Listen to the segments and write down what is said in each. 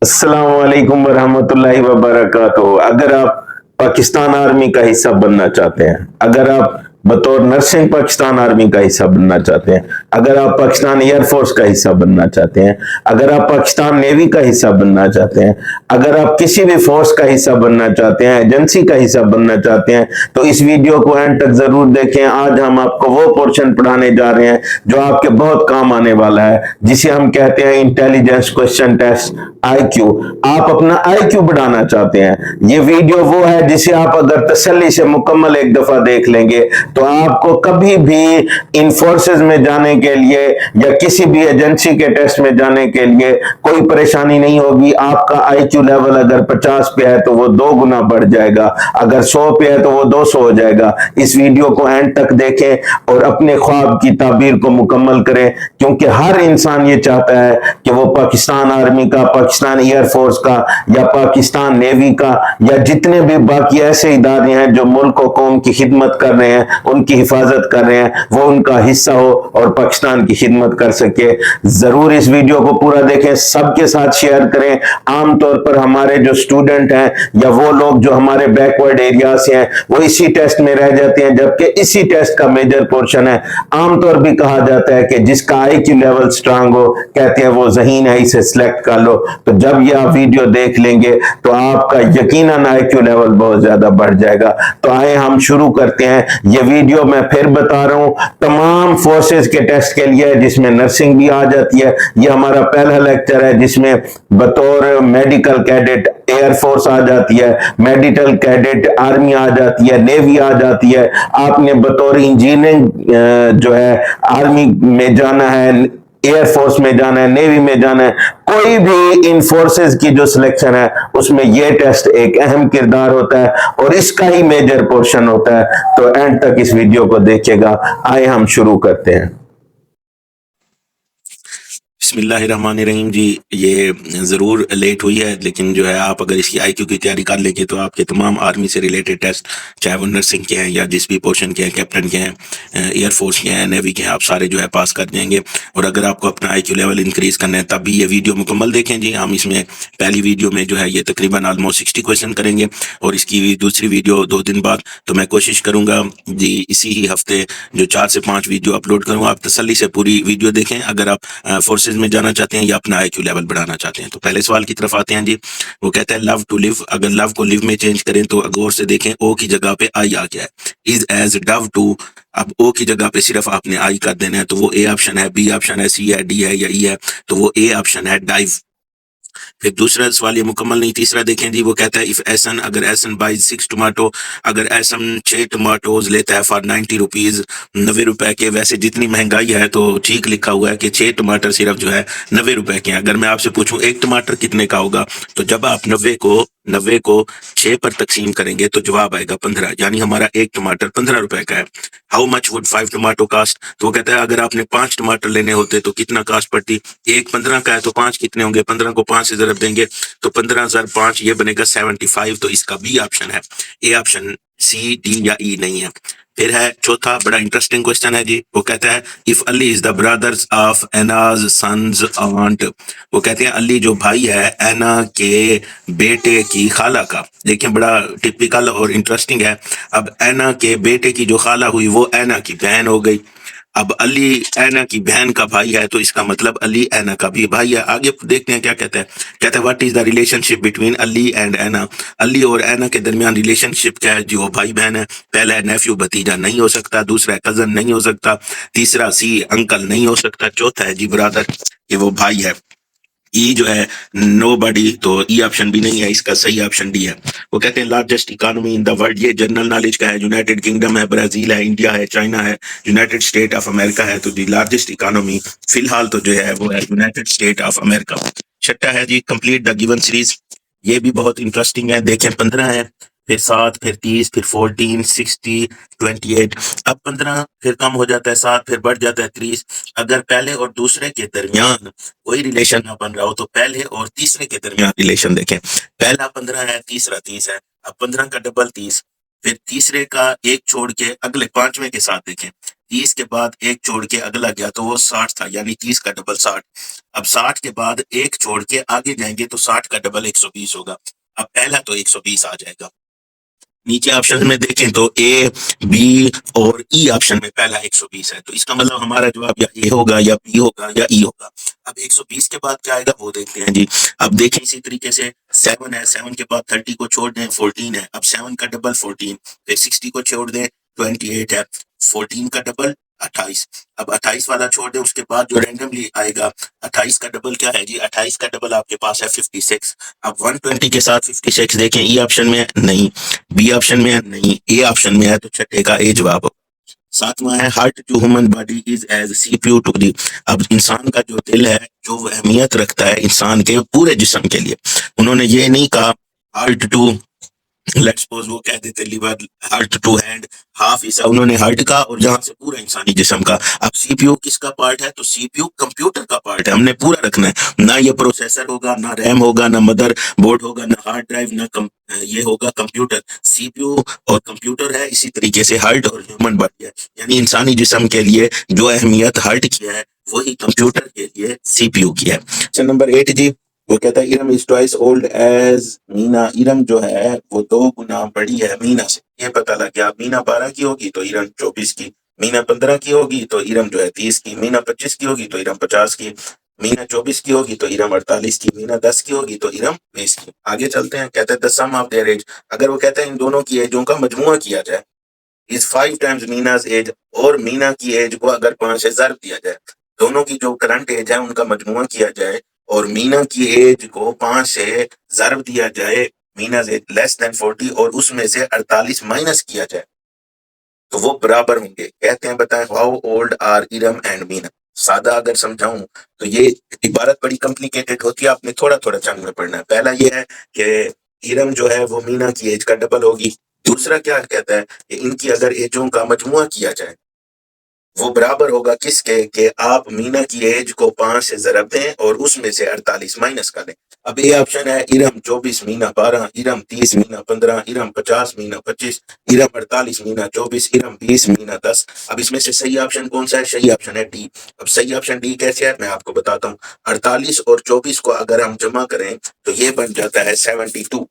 अस्सलाम वालेकुम वरहमतुल्लाहि वबरकातुहू। अगर आप पाकिस्तान आर्मी का हिस्सा बनना चाहते हैं, अगर आप बतौर नर्सिंग पाकिस्तान आर्मी का हिस्सा बनना चाहते हैं, अगर आप पाकिस्तान एयरफोर्स का हिस्सा बनना चाहते हैं, अगर आप पाकिस्तान नेवी का हिस्सा बनना चाहते हैं, अगर आप किसी भी फोर्स का हिस्सा बनना चाहते हैं, एजेंसी का हिस्सा बनना चाहते हैं, तो इस वीडियो को एंड तक जरूर देखें। आज हम आपको वो पोर्शन पढ़ाने जा रहे हैं जो आपके बहुत काम आने वाला है, जिसे हम कहते हैं इंटेलिजेंस क्वेश्चन टेस्ट, आईक्यू। आप अपना आईक्यू बढ़ाना चाहते हैं, ये वीडियो वो है जिसे आप अगर तसल्ली से मुकम्मल एक दफा देख लेंगे तो आपको कभी भी इन फोर्सेस में जाने के लिए या किसी भी एजेंसी के टेस्ट में जाने के लिए कोई परेशानी नहीं होगी। आपका आईक्यू लेवल अगर 50 पे है तो वो 2 गुना बढ़ जाएगा, अगर 100 पे है तो वो 200 हो जाएगा। इस वीडियो को एंड तक देखें और अपने ख्वाब की ताबीर को मुकम्मल करें, क्योंकि हर इंसान ये चाहता है कि वो पाकिस्तान आर्मी का, पाकिस्तान एयरफोर्स का या पाकिस्तान नेवी का या जितने भी बाकी ऐसे इदारे हैं जो मुल्क और कौम की खिदमत कर रहे हैं, उनकी हिफाजत कर रहे हैं, वो उनका हिस्सा हो और पाकिस्तान की खिदमत कर सके। जरूर इस वीडियो को पूरा देखें, सबके साथ शेयर करें। आमतौर पर हमारे जो स्टूडेंट हैं या वो लोग जो हमारे बैकवर्ड एरिया से हैं वो इसी टेस्ट में रह जाते हैं, जबकि इसी टेस्ट का मेजर पोर्शन है। आमतौर भी कहा जाता है कि जिसका आईक्यू लेवल स्ट्रांग हो, कहते हैं वो ज़हीन है, इसे सिलेक्ट कर लो। तो जब ये आप वीडियो देख लेंगे तो आपका यकीनन आईक्यू लेवल बहुत ज्यादा बढ़ जाएगा। तो आए हम शुरू करते हैं। ये वीडियो मैं फिर बता रहा हूं तमाम फोर्सेस के टेस्ट के लिए, जिसमें नर्सिंग भी आ जाती है। ये हमारा पहला लेक्चर है जिसमें बतौर मेडिकल कैडेट एयरफोर्स आ जाती है, मेडिकल कैडेट आर्मी आ जाती है, नेवी आ जाती है। आपने बतौर इंजीनियरिंग जो है आर्मी में जाना है, एयरफोर्स में जाना है, नेवी में जाना है, कोई भी इन फोर्सेस की जो सिलेक्शन है उसमें ये टेस्ट एक अहम किरदार होता है और इसका ही मेजर पोर्शन होता है। तो एंड तक इस वीडियो को देखिएगा। आइए हम शुरू करते हैं। बिस्मिल्लाहिर्रहमानिर्रहीम जी। ये ज़रूर लेट हुई है, लेकिन जो है आप अगर इसकी आईक्यू की तैयारी कर लेंगे तो आपके तमाम आर्मी से रिलेटेड टेस्ट, चाहे वो नर्सिंग के हैं या जिस भी पोर्शन के हैं, कैप्टन के हैं, एयरफोर्स के हैं, नेवी के हैं, आप सारे जो है पास कर जाएंगे। और अगर आपको अपना आईक्यू लेवल इंक्रीज़ करना है तब भी ये वीडियो मुकम्मल देखें जी। हम इसमें पहली वीडियो में जो है ये तकरीबन ऑलमोस्ट 60 क्वेश्चन करेंगे और इसकी दूसरी वीडियो 2 दिन बाद। तो मैं कोशिश करूँगा जी इसी ही हफ्ते जो 4 से 5 वीडियो अपलोड करूँ। आप तसल्ली से पूरी वीडियो देखें अगर आप फोर्सेज में जाना चाहते हैं या अपना आईक्यू लेवल बढ़ाना चाहते हैं। तो पहले सवाल की तरफ आते हैं जी। वो कहता है लव टू लिव। अगर लव को लिव में चेंज करें तो गौर से देखें, ओ की जगह पे आई आ गया है, इज एज डव टू। अब ओ की जगह पे सिर्फ आपने आई कर देना है, तो वो ए ऑप्शन है, बी ऑप्शन है, सी है, डी है या ई है, तो वो ए ऑप्शन है, डाइव। फिर दूसरा सवाल ये मुकम्मल नहीं, तीसरा देखें जी। वो कहता है इफ एसन, अगर एसन बाइज 6 टमाटो, अगर एसन 6 टमाटोज लेता है फॉर 90 रुपीज, 90 रुपए के। वैसे जितनी महंगाई है तो ठीक लिखा हुआ है कि 6 टमाटर सिर्फ जो है 90 रुपए के हैं। अगर मैं आपसे पूछूं एक टमाटर कितने का होगा, तो जब आप 90 को 6 पर तकसीम करेंगे तो जवाब आएगा 15, यानी हमारा एक टमाटर 15 रुपए का है। How much would 5 tomato cost. तो वो कहता है अगर आपने 5 टमाटर लेने होते तो कितना कास्ट पड़ती। एक 15 का है तो 5 कितने होंगे, 15 को 5 से ज़रब देंगे तो 15,005, ये बनेगा 75। तो इसका बी ऑप्शन है, ए ऑप्शन सी, डी या ई नहीं है। फिर है चौथा, बड़ा इंटरेस्टिंग क्वेश्चन है जी। वो कहता है if Ali is the brothers of Ana's sons aunt. वो कहते हैं अली जो भाई है एना के बेटे की खाला का। देखिए बड़ा टिपिकल और इंटरेस्टिंग है। अब एना के बेटे की जो खाला हुई वो एना की बहन हो गई। अब अली एना की बहन का भाई है तो इसका मतलब अली एना का भी भाई है। आगे देखते हैं क्या कहता है। कहता है what is the relationship between Ali and Ana. Ali और एना के दरमियान रिलेशनशिप क्या है जी, वो भाई बहन है। पहला है नेफ्यू भतीजा नहीं हो सकता, दूसरा है कजन नहीं हो सकता, तीसरा सी अंकल नहीं हो सकता, चौथा है जी ब्रदर, कि वो भाई है। ई जो है नो बडी, तो ई ऑप्शन भी नहीं है, इसका सही ऑप्शन डी है। वो कहते हैं largest economy in the world, ये जनरल नॉलेज का है। यूनाइटेड किंगडम है, ब्राजील है, इंडिया है, चाइना है, यूनाइटेड स्टेट ऑफ अमेरिका है। तो जी लार्जेस्ट इकोनॉमी फिलहाल तो जो है वो है यूनाइटेड स्टेट ऑफ अमेरिका। छठा है जी कंप्लीट द गिवन सीरीज। ये भी बहुत इंटरेस्टिंग है। देखें 15 है, फिर 7, फिर 30, फिर 14, 60, 28। अब 15 फिर कम हो जाता है, 7 फिर बढ़ जाता है 30। अगर पहले और दूसरे के दरमियान कोई रिलेशन ना बन रहा हो तो पहले और तीसरे के दरमियान रिलेशन देखें। पहला 15 है, तीसरा 30 है। अब 15 का डबल 30, फिर तीसरे का एक छोड़ के अगले 5वें के साथ देखें। 30 के बाद एक छोड़ के अगला गया तो वो 60 था, यानी 30 का डबल 60। अब 60 के बाद एक छोड़ के आगे जाएंगे तो 60 का डबल 120 होगा। अब पहला तो 120 आ जाएगा। नीचे ऑप्शन में देखें तो ए, बी और ई ऑप्शन में पहला 120 है, तो इसका मतलब हमारा जवाब या ए होगा या बी होगा या ई होगा। अब 120 के बाद क्या आएगा वो देखते हैं जी। अब देखें इसी तरीके से 7 है, 7 के बाद 30 को छोड़ दें 14 है, अब 7 का डबल 14, फिर 60 को छोड़ दें 28 है, 14 का डबल 28। अब 28 वाला छोड़ दें, उसके बाद जो रैंडमली आएगा 28 का डबल क्या है जी, 28 का डबल आपके पास है 56। अब 120 के साथ 56 देखें, ई ऑप्शन में है नहीं, बी ऑप्शन में है नहीं, ए ऑप्शन में है, तो छठे का ए जवाब होगा। सातवां है heart to human body is as CPU to the. अब इंसान का जो दिल है जो वो अहमियत रखता है इंसान के पूरे जिस्म के लिए। उन्होंने ये नहीं कहा हार्ट टू, लेट्स सपोज वो कह देते liver, heart to hand, half हिस्सा उन्होंने हार्ट का और जहां से पूरा इंसानी जिस्म का। अब सीपीयू किसका पार्ट है, तो सीपीयू कंप्यूटर का पार्ट है, हमने पूरा रखना है। ना ये प्रोसेसर होगा, ना रैम होगा, ना मदर बोर्ड होगा, ना हार्ड ड्राइव, ना ये होगा कंप्यूटर। सीपीयू और कंप्यूटर है, इसी तरीके से हार्ट और ह्यूमन बॉडी है, यानी इंसानी जिस्म के लिए जो अहमियत हार्ट की है वही कंप्यूटर के लिए सीपीयू की है। क्वेश्चन नंबर 8 जी, वो कहता है Iram is twice old age Meena. Iram जो है वो 2 गुना बड़ी है मीना से। ये पता लग गया, मीना 12 की होगी तो इरम 24 की, मीना 15 की होगी तो इरम जो है 30 की, मीना 25 की होगी तो इरम 50 की, मीना 24 की होगी तो इरम 48 की, मीना 10 की होगी तो इरम 20 की। आगे चलते हैं, कहते हैं the sum of their age. अगर वो कहते हैं इन दोनों की एजों का मजमुआ किया जाए, इज 5 टाइम्स मीना's एज, और मीना की एज को अगर 5 से ज़र्ब दिया जाए, दोनों की जो करंट एज है उनका मजमुआ किया जाए और मीना की एज को 5 से ज़र्ब दिया जाए, मीना's एज लेस देन 40, और उसमें से 48 माइनस किया जाए तो वो बराबर होंगे। कहते हैं बताएं how old are Iram and Meena. सादा अगर समझाऊं तो ये इबारत बड़ी कॉम्प्लिकेटेड होती है, आपने थोड़ा थोड़ा चंग में पढ़ना है। पहला ये है कि इरम जो है वो मीना की एज का डबल होगी। दूसरा क्या कहता है कि इनकी अगर एजों का मजमुआ किया जाए वो बराबर होगा किसके, कि आप मीना की एज को 5 से ज़रब दें और उसमें से 48 माइनस कर दें। अब ये ऑप्शन है इरम 24 मीना 12, इरम 30 मीना 15, इरम 50 मीना 25, इरम 48 मीना 24, इरम 20 मीना 10। अब इसमें से सही ऑप्शन कौन सा है, सही ऑप्शन है डी। अब सही ऑप्शन डी कैसे है मैं आपको बताता हूँ। 48 और 24 को अगर हम जमा करें तो ये बन जाता है 72।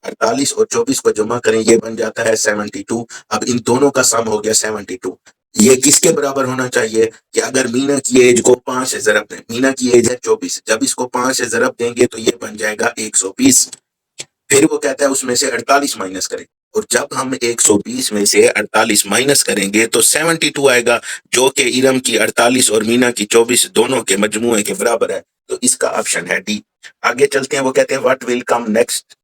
48 और 24 को जमा करें ये बन जाता है 72। अब इन दोनों का सम हो गया 72। ये किसके बराबर होना चाहिए कि अगर मीना की एज को 5 से ज़रब दें, मीना की एज है 24, जब इसको 5 से ज़रब देंगे तो ये बन जाएगा 120। फिर वो कहता है उसमें से 48 माइनस करें, और जब हम 120 में से 48 माइनस करेंगे तो 72 आएगा, जो कि इरम की 48 और मीना की 24 दोनों के मजमुए के बराबर है। तो इसका ऑप्शन है डी। आगे चलते हैं, वो कहते हैं व्हाट विल कम नेक्स्ट।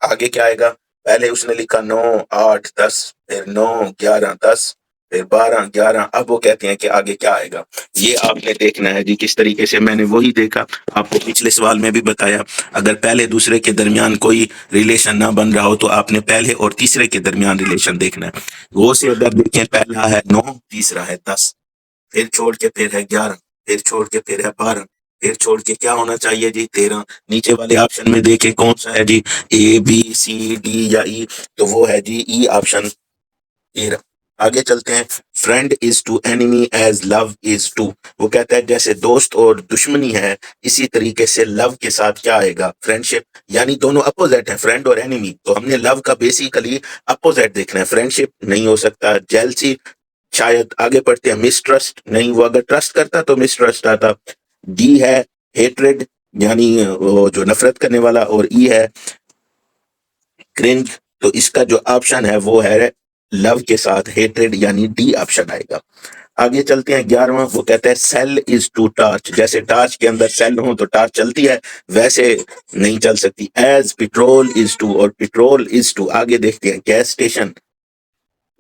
आगे क्या आएगा, पहले उसने लिखा 9, 8, 10, फिर 9, 11, 10, फिर 12, 11। अब वो कहते हैं कि आगे क्या आएगा, ये आपने देखना है जी किस तरीके से। मैंने वही देखा, आपको पिछले सवाल में भी बताया, अगर पहले दूसरे के दरमियान कोई रिलेशन ना बन रहा हो तो आपने पहले और तीसरे के दरमियान रिलेशन देखना है। वो से अगर देखें, पहला है 9, तीसरा है 10, फिर छोड़ के फिर है 11, फिर छोड़ के फिर है 12, फिर छोड़ के क्या होना चाहिए जी 13। नीचे वाले ऑप्शन में देखें कौन सा है जी, ए, बी, सी, डी या ई, तो वो है जी ई ऑप्शन 13। आगे चलते हैं, friend is to enemy as love is to. वो कहता है जैसे दोस्त और दुश्मनी है इसी तरीके से लव के साथ क्या आएगा, फ्रेंडशिप, यानी दोनों अपोजिट है फ्रेंड और एनिमी, तो हमने लव का बेसिकली अपोजिट देखना है। फ्रेंडशिप नहीं हो सकता, जेलसी शायद। आगे पढ़ते हैं, मिसट्रस्ट नहीं, वो अगर ट्रस्ट करता तो मिसट्रस्ट आता। डी है हेट्रेड, यानी वो जो नफरत करने वाला, और ई है क्रिंज, तो इसका जो ऑप्शन है वो है लव के साथ हेट्रेड, यानी डी ऑप्शन आएगा। आगे चलते हैं 11वां, वो कहता है सेल इज टू टार्च। जैसे टार्च के अंदर सेल हो तो टार्च चलती है, वैसे नहीं चल सकती। एज पेट्रोल इज टू, और पेट्रोल इज टू। आगे देखते हैं, gas station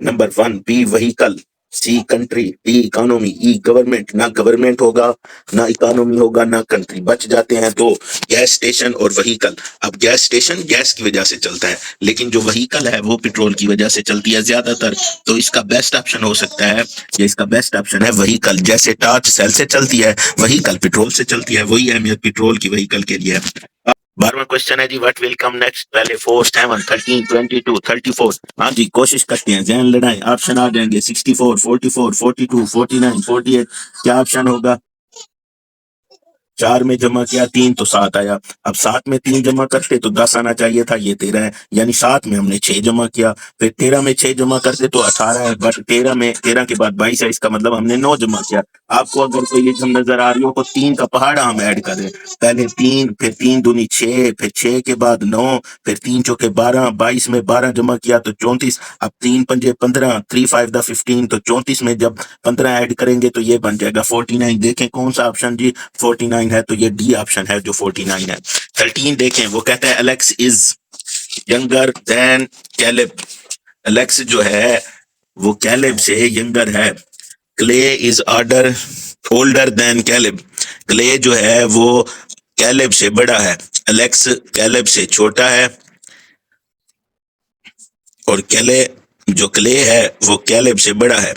number 1, B vehicle, C country, D economy, E government. ना गवर्नमेंट होगा, ना इकोनॉमी होगा, ना कंट्री। बच जाते हैं दो, गैस स्टेशन और व्हीकल। अब गैस स्टेशन गैस की वजह से चलता है, लेकिन जो व्हीकल है वो पेट्रोल की वजह से चलती है ज्यादातर, तो इसका बेस्ट ऑप्शन हो सकता है, ये इसका बेस्ट ऑप्शन है व्हीकल। जैसे टार्च सेल से चलती है, व्हीकल पेट्रोल से चलती है, वही अहमियत पेट्रोल की व्हीकल के लिए है। 12वां 18वां क्वेश्चन है जी, व्हाट विल कम नेक्स्ट? पहले 4, 7, 13, 22, 34। हाँ जी, कोशिश करते हैं, जहन लड़ाएं। ऑप्शन आ जाएंगे 64, 44, 42, 49, 48। क्या ऑप्शन होगा? 4 में जमा किया 3 तो 7 आया। अब 7 में 3 जमा करते तो 10 आना चाहिए था, ये 13 है। यानी 7 में हमने 6 जमा किया, फिर 13 में 6 जमा करते तो 18 है, बट 13 के बाद 22 है, इसका मतलब हमने 9 जमा किया। आपको अगर कोई एकदम नजर आ रही हो तो 3 का पहाड़ा हम ऐड कर रहे हैं। पहले 3, फिर 3 दूनी 6, फिर 6 के बाद 9, फिर 3 चौके 12, 22 में 12 जमा किया तो 34। अब 3 पंजे 15, 3 5 द 15, तो 34 में जब 15 ऐड करेंगे तो ये बन जाएगा 49। देखें कौन सा ऑप्शन जी 49 है, तो ये डी ऑप्शन है जो 49 है। 13 देखें, वो कहता है Alex is younger than Caleb. Alex जो है वो कैलेब से यंगर है। Clay is older then Caleb. Clay जो है वो कैलेब से बड़ा है। एलेक्स कैलेब से छोटा है, और क्ले है वो कैलेब से बड़ा है।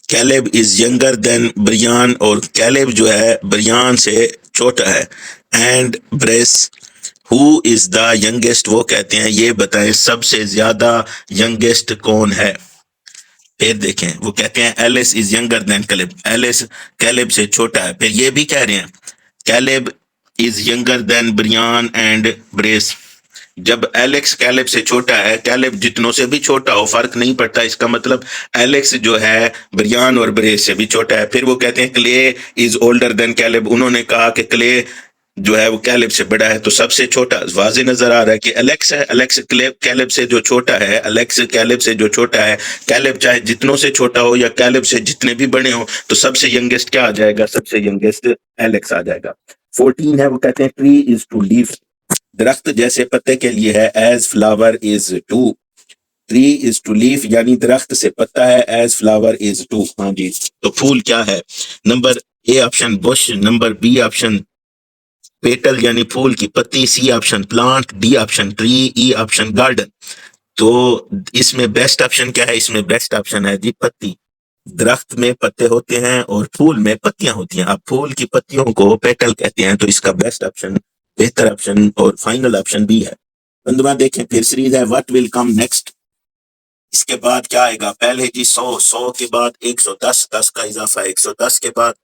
Caleb is younger than Brian, और कैलेब जो है ब्रियान से छोटा है। And brace who is the youngest, वो कहते हैं ये बताएं सबसे ज्यादा यंगेस्ट कौन है। फिर देखें, वो कहते हैं Alice is younger than Caleb. Alice Caleb से छोटा है। फिर ये भी कह रहे हैं Caleb is younger than Brian and Bryce. जब एलेक्स कैलेब से छोटा है, कैलेब जितनों से भी छोटा हो फर्क नहीं पड़ता, इसका मतलब एलेक्स जो है ब्रियान और ब्रेस से भी छोटा है। फिर वो कहते हैं clay is older then Caleb. उन्होंने कहा कि क्ले जो है वो कैलेब से बड़ा है, तो सबसे छोटा वाजे नजर आ रहा है कि एलेक्स है। एलेक्स कैलेब से जो छोटा है, एलेक्स कैलेब से जो छोटा है। कैलेब चाहे जितनों से छोटा हो या कैलेब से जितने भी बड़े हो, तो सबसे यंगेस्ट क्या आ जाएगा? सबसे यंगेस्ट एलेक्स आ जाएगा। 14 है, वो कहते हैं ट्री इज टू लीव। दरख्त जैसे पत्ते के लिए है, as flower is to. Tree is to leaf यानी दरख्त से पत्ता है, एज फ्लावर इज टू। हाँ जी, तो फूल क्या है? Number A option bush, number B option petal यानी फूल की पत्ती, C option plant, D option tree, E option garden. तो इसमें बेस्ट ऑप्शन क्या है? इसमें बेस्ट ऑप्शन है जी पत्ती। दरख्त में पत्ते होते हैं और फूल में पत्तियां होती हैं। अब फूल की पत्तियों को पेटल कहते हैं, तो इसका बेस्ट ऑप्शन, बेहतर ऑप्शन और फाइनल ऑप्शन बी है। 15 देखें, फिर सीरीज है व्हाट विल कम नेक्स्ट। इसके बाद क्या आएगा? पहले जी 100, 100 के बाद 110, 10 का इजाफा है। 110 के बाद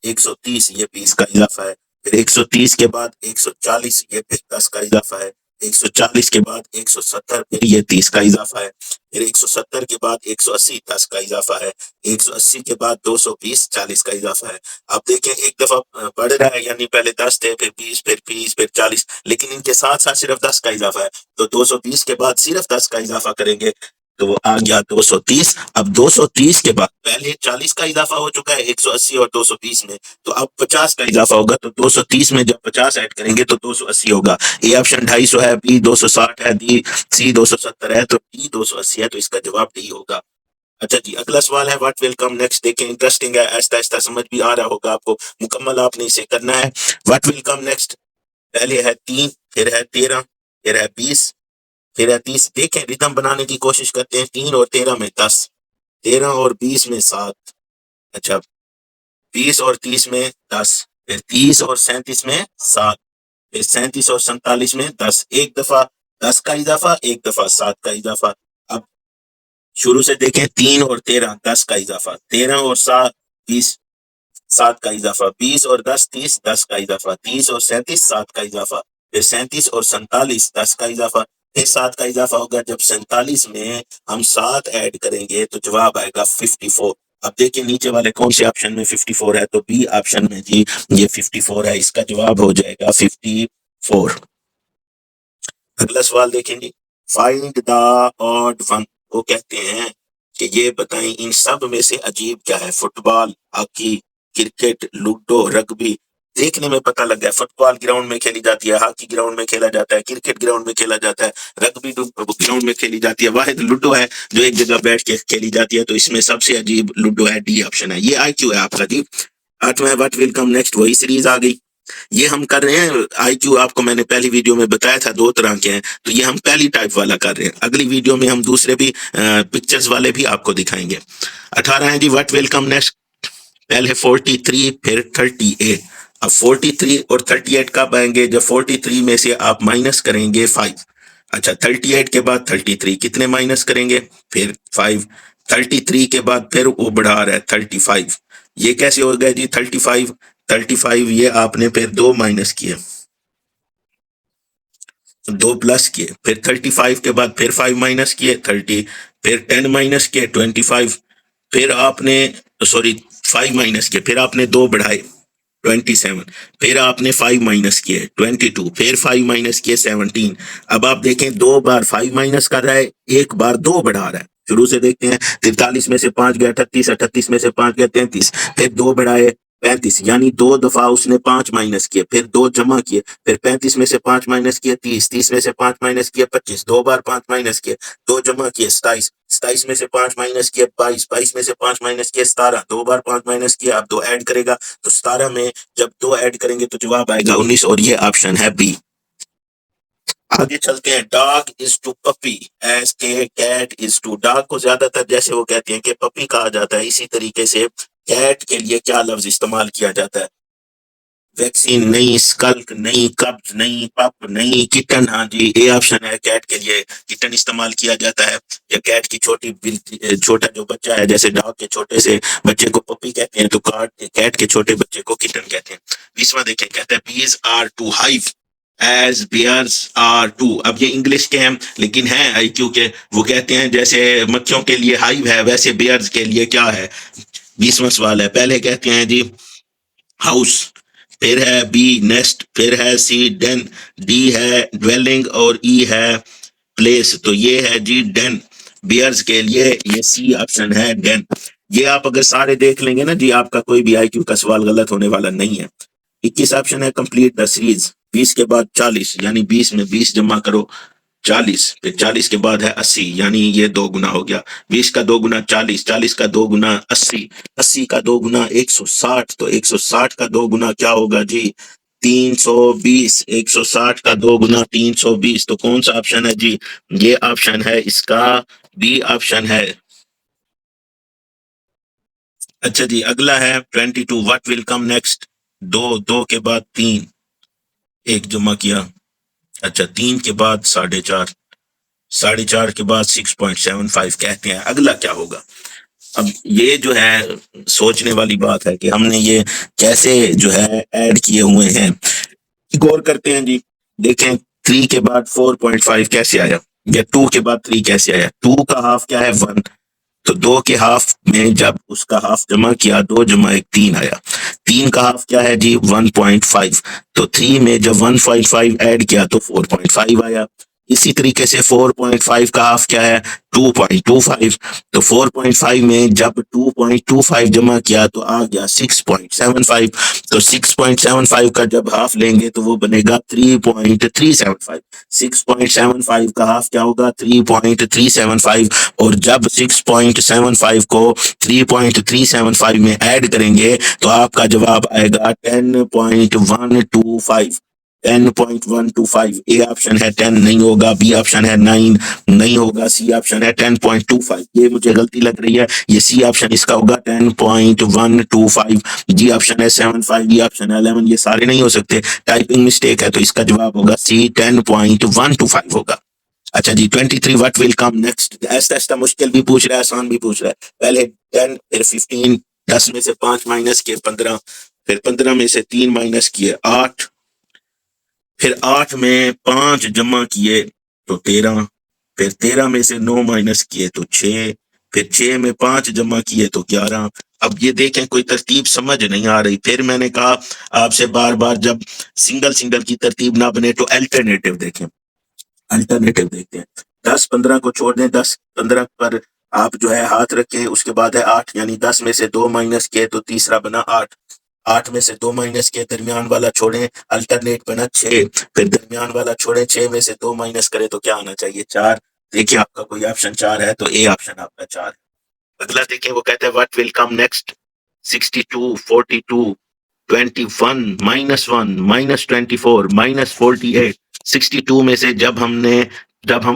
130, ये 20 का इजाफा है। फिर 130 के बाद 140, ये फिर 10 का इजाफा है। 140 के बाद 170, फिर ये 30 का इजाफा है। फिर 170 के बाद 180, 10 का इजाफा है। 180 के बाद 220, 40 का इजाफा है। अब देखें एक दफा बढ़ रहा है, यानी पहले 10 थे, फिर 20, फिर 20, फिर 40, लेकिन इनके साथ साथ सिर्फ 10 का इजाफा है। तो 220 के बाद सिर्फ 10 का इजाफा करेंगे तो वो आ गया 230। अब 230 के बाद पहले 40 का इजाफा हो चुका है 180 और 220 में, तो अब 50 का इजाफा होगा। तो 230 में जब 50 ऐड करेंगे तो 280 होगा। ए ऑप्शन 250 है, बी 260 है, डी सी 270 है, तो डी 280 है, तो इसका जवाब डी होगा। अच्छा जी, अगला सवाल है व्हाट विल कम नेक्स्ट। देखें इंटरेस्टिंग है, आहिस्ता आहिस्ता समझ भी आ रहा होगा आपको, मुकम्मल आपने इसे करना है। व्हाट विल कम नेक्स्ट, पहले है 3, फिर है 13, फिर है 20, फिर है 30। देखें रिदम बनाने की कोशिश करते हैं। 3 और 13 में 10, 13 और 20 में 7, अच्छा 20 और 30 में 10, फिर 30 और 37 में 7, फिर 37 और 47 में 10। एक दफा 10 का इजाफा, एक दफा 7 का इजाफा। अब शुरू से देखें, 3 और 13 10 का इजाफा, 13 और 7 20, 7 का इजाफा, 20 और 10 30, 10 का इजाफा, 30 और 37 7 का इजाफा, फिर 37 और 47 10 का इजाफा, फिर 7 का इजाफा होगा। जब 47 में हम 7 ऐड करेंगे तो जवाब आएगा 54। अब देखिए नीचे वाले कौन से ऑप्शन में 54 है, तो बी ऑप्शन में जी ये 54 है, इसका जवाब हो जाएगा 54। अगला सवाल देखेंगे, फाइंड द ऑड वन। वो कहते हैं कि ये बताएं इन सब में से अजीब क्या है? Football, hockey, cricket, ludo, rugby. देखने में पता लग गया, फुटबॉल ग्राउंड में खेली जाती है, हॉकी ग्राउंड में खेला जाता है, क्रिकेट ग्राउंड में खेला जाता है, रग्बी ग्राउंड में खेली जाती है, वाहिद लूडो है जो एक जगह बैठ के खेली जाती है। तो इसमें सबसे अजीब लूडो है, डी ऑप्शन है। ये IQ है आपका जी। 8वां व्हाट विल कम नेक्स्ट, वही सीरीज आ गई। ये हम कर रहे हैं IQ, आपको मैंने पहली वीडियो में बताया था 2 तरह के हैं, तो ये हम पहली टाइप वाला कर रहे हैं। अगली वीडियो में हम दूसरे भी पिक्चर्स वाले भी आपको दिखाएंगे। 18 है जी व्हाट विल कम नेक्स्ट, पहले 43, फिर 38। अब 43 और 38 कब आएंगे? जब 43 में से आप माइनस करेंगे 5। अच्छा, 38 के बाद 33 कितने माइनस करेंगे? फिर 5। 33 के बाद फिर वो बढ़ा रहा है 35। ये कैसे हो गया जी 35? 35 ये आपने फिर 2 माइनस किए, 2 प्लस किए, फिर 35 के बाद फिर 5 माइनस किए 30, फिर 10 माइनस किए 25, फिर आपने सॉरी 5 माइनस किए, फिर आपने 2 बढ़ाए 27, फिर आपने 5 माइनस किए 22, फिर 5 माइनस किए 17। अब आप देखें 2 बार 5 माइनस कर रहा है, एक बार 2 बढ़ा रहा है। शुरू से देखते हैं, 43 में से 5 गया 38, 38 में से 5 गया 33, फिर 2 बढ़ाए 35, यानी 2 दफा उसने 5 माइनस किए, फिर 2 जमा किए, फिर 35 में से 5 माइनस किए 30, 30 में से 5 माइनस किए 25, 2 बार 5 माइनस किए, 2 जमा किए 27, 27 में से 5 माइनस किए 22, 22 में से 5 माइनस किए 17, 2 बार 5 माइनस किए, अब 2 ऐड करेगा तो 17 में जब 2 ऐड करेंगे तो जवाब आएगा 19, और ये ऑप्शन है बी। आगे चलते हैं, dog is to puppy as के कैट इज टू। डॉग को ज्यादातर जैसे वो कहते हैं कि पपी कहा जाता है, इसी तरीके से कैट के लिए क्या लफ्ज इस्तेमाल किया जाता है? वैक्सीन नहीं, स्कल्क नहीं, कब्ज नहीं, पप नहीं, किटन। हाँ जी, ए ऑप्शन है, कैट के लिए किटन इस्तेमाल किया जाता है। या कैट की छोटा जो बच्चा है, जैसे डॉग के छोटे से बच्चे को पपी कहते हैं, तो कैट के छोटे बच्चे को किटन कहते हैं। 20वां देखें, कहता है bees are to hive as bears are to. अब ये इंग्लिश के हैं लेकिन हैं आईक्यू के। वो कहते हैं जैसे मक्खियों के लिए हाइव है, वैसे बियर्स के लिए क्या है? 20वां सवाल है, पहले कहते हैं जी हाउस, फिर है बी नेस्ट, फिर है सी डेन, डी है ड्वेलिंग और ई है प्लेस। तो ये है जी डेन, बियर्स के लिए ये सी ऑप्शन है डेन। ये आप अगर सारे देख लेंगे ना जी, आपका कोई भी आईक्यू का सवाल गलत होने वाला नहीं है। 21 ऑप्शन है कंप्लीट द सीरीज, 20 के बाद 40, यानी 20 में 20 जमा करो 40, फिर 40 के बाद है 80, यानी ये 2 गुना हो गया। 20 का 2 गुना 40, 40 का 2 गुना 80, 80 का 2 गुना 160, तो 160 का 2 गुना क्या होगा जी 320। 160 का 2 गुना 320, तो कौन सा ऑप्शन है जी? ये ऑप्शन है इसका बी ऑप्शन है। अच्छा जी, अगला है 22, व्हाट विल कम नेक्स्ट? 2, 2 के बाद 3, 1 जमा किया। अच्छा, 3 के बाद 4.5, 4.5 के बाद 6.75, कहते हैं अगला क्या होगा? अब ये जो है सोचने वाली बात है कि हमने ये कैसे जो है ऐड किए हुए हैं। गौर करते हैं जी, देखें 3 के बाद 4.5 कैसे आया, या 2 के बाद 3 कैसे आया? 2 का हाफ क्या है 1, तो 2 के हाफ में जब उसका हाफ जमा किया 2 जमा 1 3 आया। 3 का हाफ क्या है जी 1.5, तो 3 में जब 1.5 ऐड किया तो 4.5 आया। इसी तरीके से 4.5 का हाफ क्या है 2.25, तो 4.5 में जब 2.25 जमा किया तो आ गया 6.75, तो 6.75 का जब हाफ लेंगे तो वो बनेगा 3.375। 6.75 का हाफ क्या होगा 3.375, और जब 6.75 को 3.375 में ऐड करेंगे तो आपका जवाब आएगा 10.125। 10.125, ए ऑप्शन है 10 नहीं होगा, बी ऑप्शन है 9 नहीं होगा, सी ऑप्शन है 10.25। ये मुझे गलती लग रही है, ये सी ऑप्शन इसका होगा 10.125, जी ऑप्शन है 75, ई ऑप्शन है 11, ये सारे नहीं हो सकते, टाइपिंग मिस्टेक है, तो इसका जवाब होगा सी 10.125 होगा। अच्छा जी 23, व्हाट विल कम नेक्स्ट? ऐसा ऐसा मुश्किल भी पूछ रहा है, आसान भी पूछ रहा है। पहले 10, फिर 15, 10 में से 5 माइनस किए 15, फिर 15 में से 3 माइनस किए 8, फिर 8 में 5 जमा किए तो 13, फिर 13 में से 9 माइनस किए तो 6, फिर 6 में 5 जमा किए तो 11। अब ये देखें कोई तरतीब समझ नहीं आ रही, फिर मैंने कहा आपसे बार बार जब सिंगल सिंगल की तरतीब ना बने तो अल्टरनेटिव देखें, अल्टरनेटिव देखते हैं। 10 15 को छोड़ दें, 10 15 पर आप जो है हाथ रखें, उसके बाद है 8, यानी 10 में से 2 माइनस किए तो तीसरा बना 8, 8 में से 2 माइनस किए, दरमियान वाला छोड़ें, अल्टरनेट बना 6, फिर दरमियान वाला छोड़ें, 6 में से 2 माइनस करें तो क्या आना चाहिए 4। देखिए आपका कोई ऑप्शन 4 है तो ए ऑप्शन आपका 4 है। अगला देखें, वो कहता है व्हाट विल कम नेक्स्ट? 62, 42, 21, -1, -24, -48। 62 में से जब हम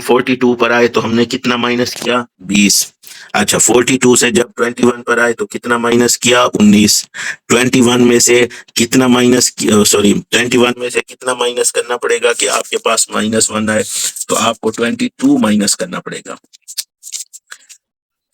42 पर आए तो हमने कितना माइनस किया 20, अच्छा 42 से जब 21 पर आए तो कितना माइनस किया? 19। 21 में से कितना माइनस, सॉरी 21 में से कितना माइनस करना पड़ेगा कि आपके पास -1 आए? तो आपको 22 माइनस करना पड़ेगा।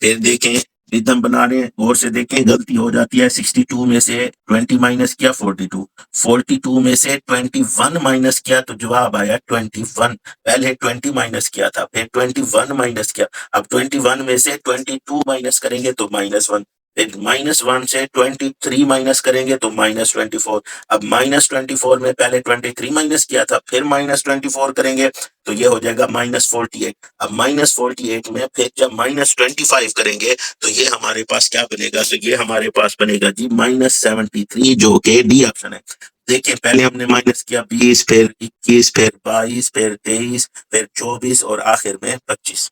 फिर देखें, रिदम बना रहे हैं, गौर से देखें, गलती हो जाती है। 62 में से 20 माइनस किया 42, 42 में से 21 माइनस किया तो जवाब आया 21। पहले 20 माइनस किया था, फिर 21 माइनस किया, अब 21 में से 22 माइनस करेंगे तो -1, फिर -1 से 23 माइनस करेंगे तो -24। अब -24 में पहले 23 माइनस किया था, फिर -24 करेंगे तो ये हो जाएगा -48। अब -48 में फिर जब -25 करेंगे तो ये हमारे पास क्या बनेगा? तो ये हमारे पास बनेगा जी -73, जो कि डी ऑप्शन है। देखिए, पहले हमने माइनस किया 20, फिर 21, फिर 22, फिर 23, फिर 24 और आखिर में 25।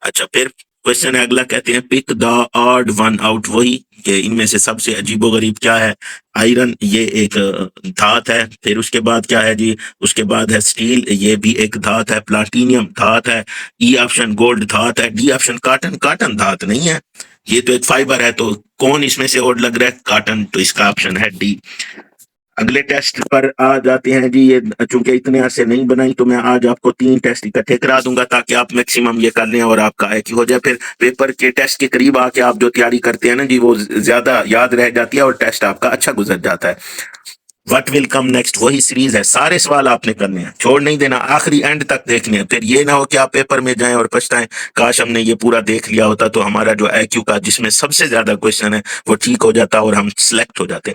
अच्छा, फिर क्वेश्चन है अगला, कहते हैं pick the odd one out. वही कि इनमें से सबसे अजीबोगरीब क्या है? आयरन, ये एक धात है। फिर उसके बाद क्या है जी? उसके बाद है स्टील, ये भी एक धात है। प्लाटीनियम धात है। ई ऑप्शन गोल्ड धात है। डी ऑप्शन काटन, काटन धात नहीं है, ये तो एक फाइबर है। तो कौन इसमें से ओड लग रहा है? काटन। तो इसका ऑप्शन है डी। अगले टेस्ट पर आ जाते हैं जी। ये चूंकि इतने अरसे नहीं बनाई तो मैं आज आपको 3 टेस्ट इकट्ठे करा दूंगा ताकि आप मैक्सिमम ये कर लें और आपका IQ हो जाए। फिर पेपर के टेस्ट के करीब आके आप जो तैयारी करते हैं ना जी, वो ज्यादा याद रह जाती है और टेस्ट आपका अच्छा गुजर जाता है। व्हाट विल कम नेक्स्ट, वही सीरीज है। सारे सवाल आपने करने हैं, छोड़ नहीं देना, आखिरी एंड तक देखने हैं। फिर ये ना हो कि आप पेपर में जाएं और पछताएं, काश हमने ये पूरा देख लिया होता तो हमारा जो IQ का, जिसमें सबसे ज्यादा क्वेश्चन है, वो ठीक हो जाता और हम सिलेक्ट हो जाते।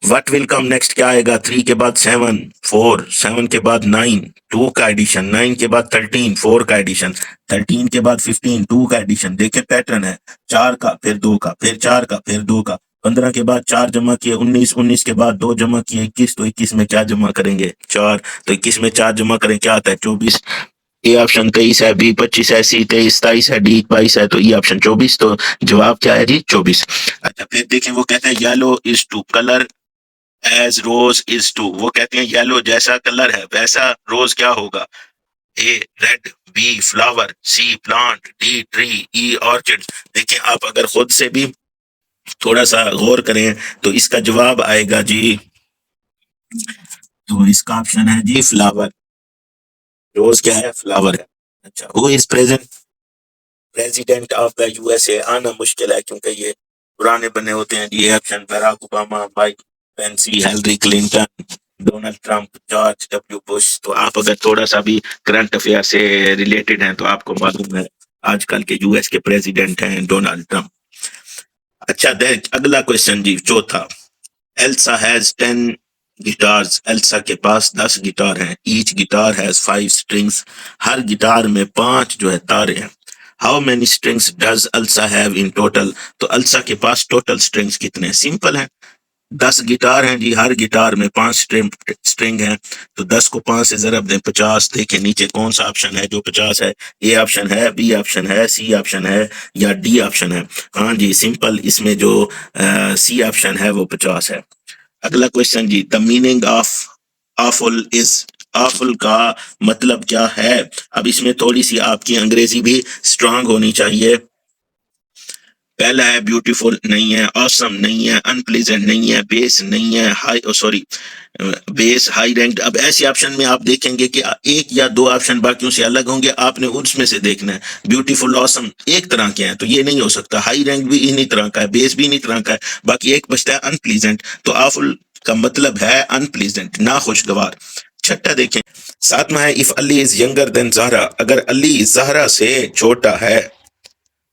व्हाट विल कम नेक्स्ट क्या आएगा? 3 के बाद 7, 4, 7 के बाद 9, 2 का एडिशन, 9 के बाद 13, 4 का एडिशन, 13 के बाद 15, 2 का एडिशन। देखिए पैटर्न है, 4 का, फिर 2 का, फिर 4 का, फिर 2 का। 15 के बाद 4 जमा किए 19, 19 के बाद 2 जमा किए 21, तो 21 में क्या जमा करेंगे? 4। तो 21 में 4 जमा करें, क्या आता है? 24। ए ऑप्शन 23 है, बी 25 है, सी 23, 27 है, डी 22 है, तो ई ऑप्शन 24। तो जवाब क्या है जी? 24। अच्छा, फिर देखें, वो कहते हैं yellow is to colour as rose is to. वो कहते हैं येलो जैसा कलर है वैसा रोज क्या होगा? ए रेड, बी फ्लावर, सी प्लांट, डी ट्री, ई ऑर्चिड। देखिए, आप अगर खुद से भी थोड़ा सा गौर करें तो इसका जवाब आएगा जी, तो इसका ऑप्शन है जी फ्लावर। रोज क्या है? फ्लावर है। अच्छा, who is president of the USA? आना मुश्किल है क्योंकि ये पुराने बने होते हैं। ये option Barack Obama, Mike Pence, Hillary Clinton, Donald Trump, George W Bush. तो आप अगर थोड़ा सा भी करंट अफेयर से रिलेटेड हैं तो आपको मालूम है आजकल के US के प्रेसिडेंट हैं डोनाल्ड ट्रंप। अच्छा, देख अगला क्वेश्चन जी, चौथा। Elsa has 10 guitars. एल्सा के पास 10 गिटार हैं। Each guitar has 5 strings. Her guitar में 5 जो है तारे हैं। How many strings does Elsa have in total? तो एल्सा के पास टोटल स्ट्रिंग्स कितने हैं? सिंपल है, 10 गिटार हैं जी, हर गिटार में 5 स्ट्रिंग है, तो 10 को 5 से जरब दें 50। देखें नीचे कौन सा ऑप्शन है जो 50 है? ए ऑप्शन है, बी ऑप्शन है, सी ऑप्शन है, या डी ऑप्शन है? हाँ जी, सिंपल, इसमें जो सी ऑप्शन है वो 50 है। अगला क्वेश्चन जी, the meaning of awful is. Awful का मतलब क्या है? अब इसमें थोड़ी सी आपकी अंग्रेजी भी स्ट्रांग होनी चाहिए। पहला है ब्यूटीफुल नहीं है, ऑसम नहीं है, अनप्लीजेंट नहीं है, बेस नहीं है, high sorry base high ranked. अब ऐसे ऑप्शन में आप देखेंगे कि एक या दो ऑप्शन बाकियों से अलग होंगे, आपने उसमें से देखना है। ब्यूटीफुल ऑसम एक तरह के हैं तो ये नहीं हो सकता, हाई रैंक भी इन्हीं तरह का है, बेस भी इन्हीं तरह का है, बाकी एक बचता है अनप्लीजेंट। तो ऑफुल का मतलब है अनप्लीजेंट, ना खुशगवार। छठा देखें, सातवां है if Ali is younger than Zahra. अगर अली ज़हरा से छोटा है,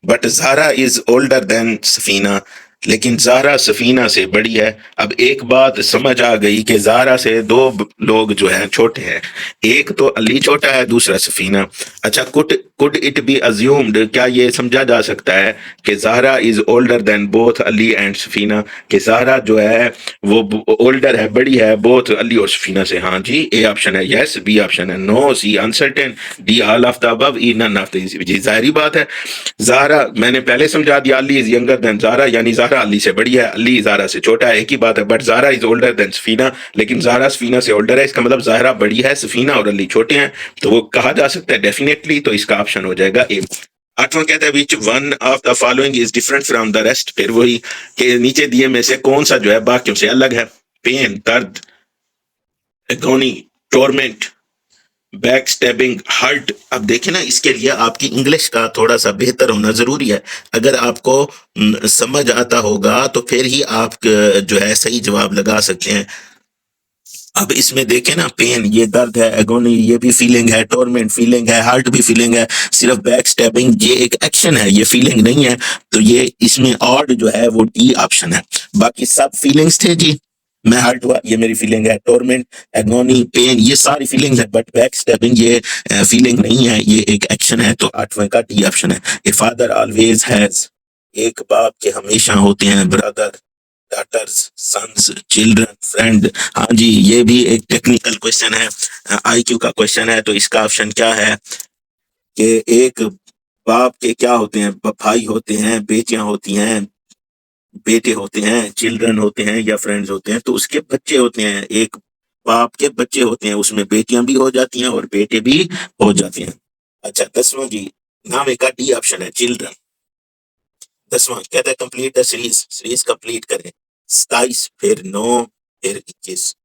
but Zahra is older than Safina, लेकिन ज़हरा सफीना से बड़ी है। अब एक बात समझ आ गई कि ज़हरा से दो लोग जो हैं छोटे हैं, एक तो अली छोटा है, दूसरा सफीना। अच्छा, कुड इट बी अज्यूम्ड, क्या ये समझा जा सकता है कि Zahra is older than both Ali and Safina, कि ज़हरा जो है वो ओल्डर है, बड़ी है बोथ अली और सफीना से? हाँ जी, ए ऑप्शन है यस, बी ऑप्शन है no, C uncertain, D all of the above, E none of the. जी जाहिर बात है, ज़हरा मैंने पहले समझा दिया, Ali is younger than Zahra, यानी ज़हरा अली से बड़ी है, अली ज़हरा से छोटा है, एक ही बात है। But Zahra is older than Safina, लेकिन ज़हरा सफीना से ओल्डर है, इसका मतलब ज़हरा बड़ी है, सफीना और अली छोटे हैं, तो वो कहा जा सकता है डेफिनेटली। तो इसका ऑप्शन हो जाएगा ए। आठवां कहता है विच one of the following is different from the rest, फिर वही के नीचे दिए में से कौन सा जो है बाकियों से अलग है। पेन, दर्द, agony, torment, back stabbing, hurt. अब देखें ना, इसके लिए आपकी इंग्लिश का थोड़ा सा बेहतर होना जरूरी है। अगर आपको समझ आता होगा तो फिर ही आप जो है सही जवाब लगा सकते हैं। अब इसमें देखें ना, पेन ये दर्द है, एगोनी ये भी फीलिंग है, टॉर्मेंट फीलिंग है, हार्ट भी फीलिंग है, सिर्फ बैक स्टैबिंग ये एक एक्शन है, ये फीलिंग नहीं है। तो ये इसमें ऑड जो है वो डी ऑप्शन है। बाकी सब फीलिंग्स थे जी। मैं हर्ट हुआ, ये मेरी फीलिंग है। टॉर्मेंट, एगोनी, पेन ये सारी फीलिंग्स है, बट बैक स्टैबिंग ये फीलिंग नहीं है, ये एक एक्शन है। तो आठवें का डी ऑप्शन है। ए फादर ऑलवेज हैज, एक बाप के हमेशा होते हैं brother, daughters, sons, children, friend. हाँ जी, ये भी एक टेक्निकल क्वेश्चन है, आईक्यू का क्वेश्चन है। तो इसका ऑप्शन क्या है कि एक बाप के क्या होते हैं, भाई होते हैं, बेटियां होती हैं, बेटे होते हैं, चिल्ड्रन होते हैं या फ्रेंड्स होते हैं। तो उसके बच्चे होते हैं, एक बाप के बच्चे होते हैं, उसमें बेटियां भी हो जाती हैं और बेटे भी हो जाते हैं। अच्छा, 10वां जी, नाम का डी ऑप्शन है, चिल्ड्रन। 10वां कहता है complete the series, series complete करें। 27 फिर 9 फिर 21,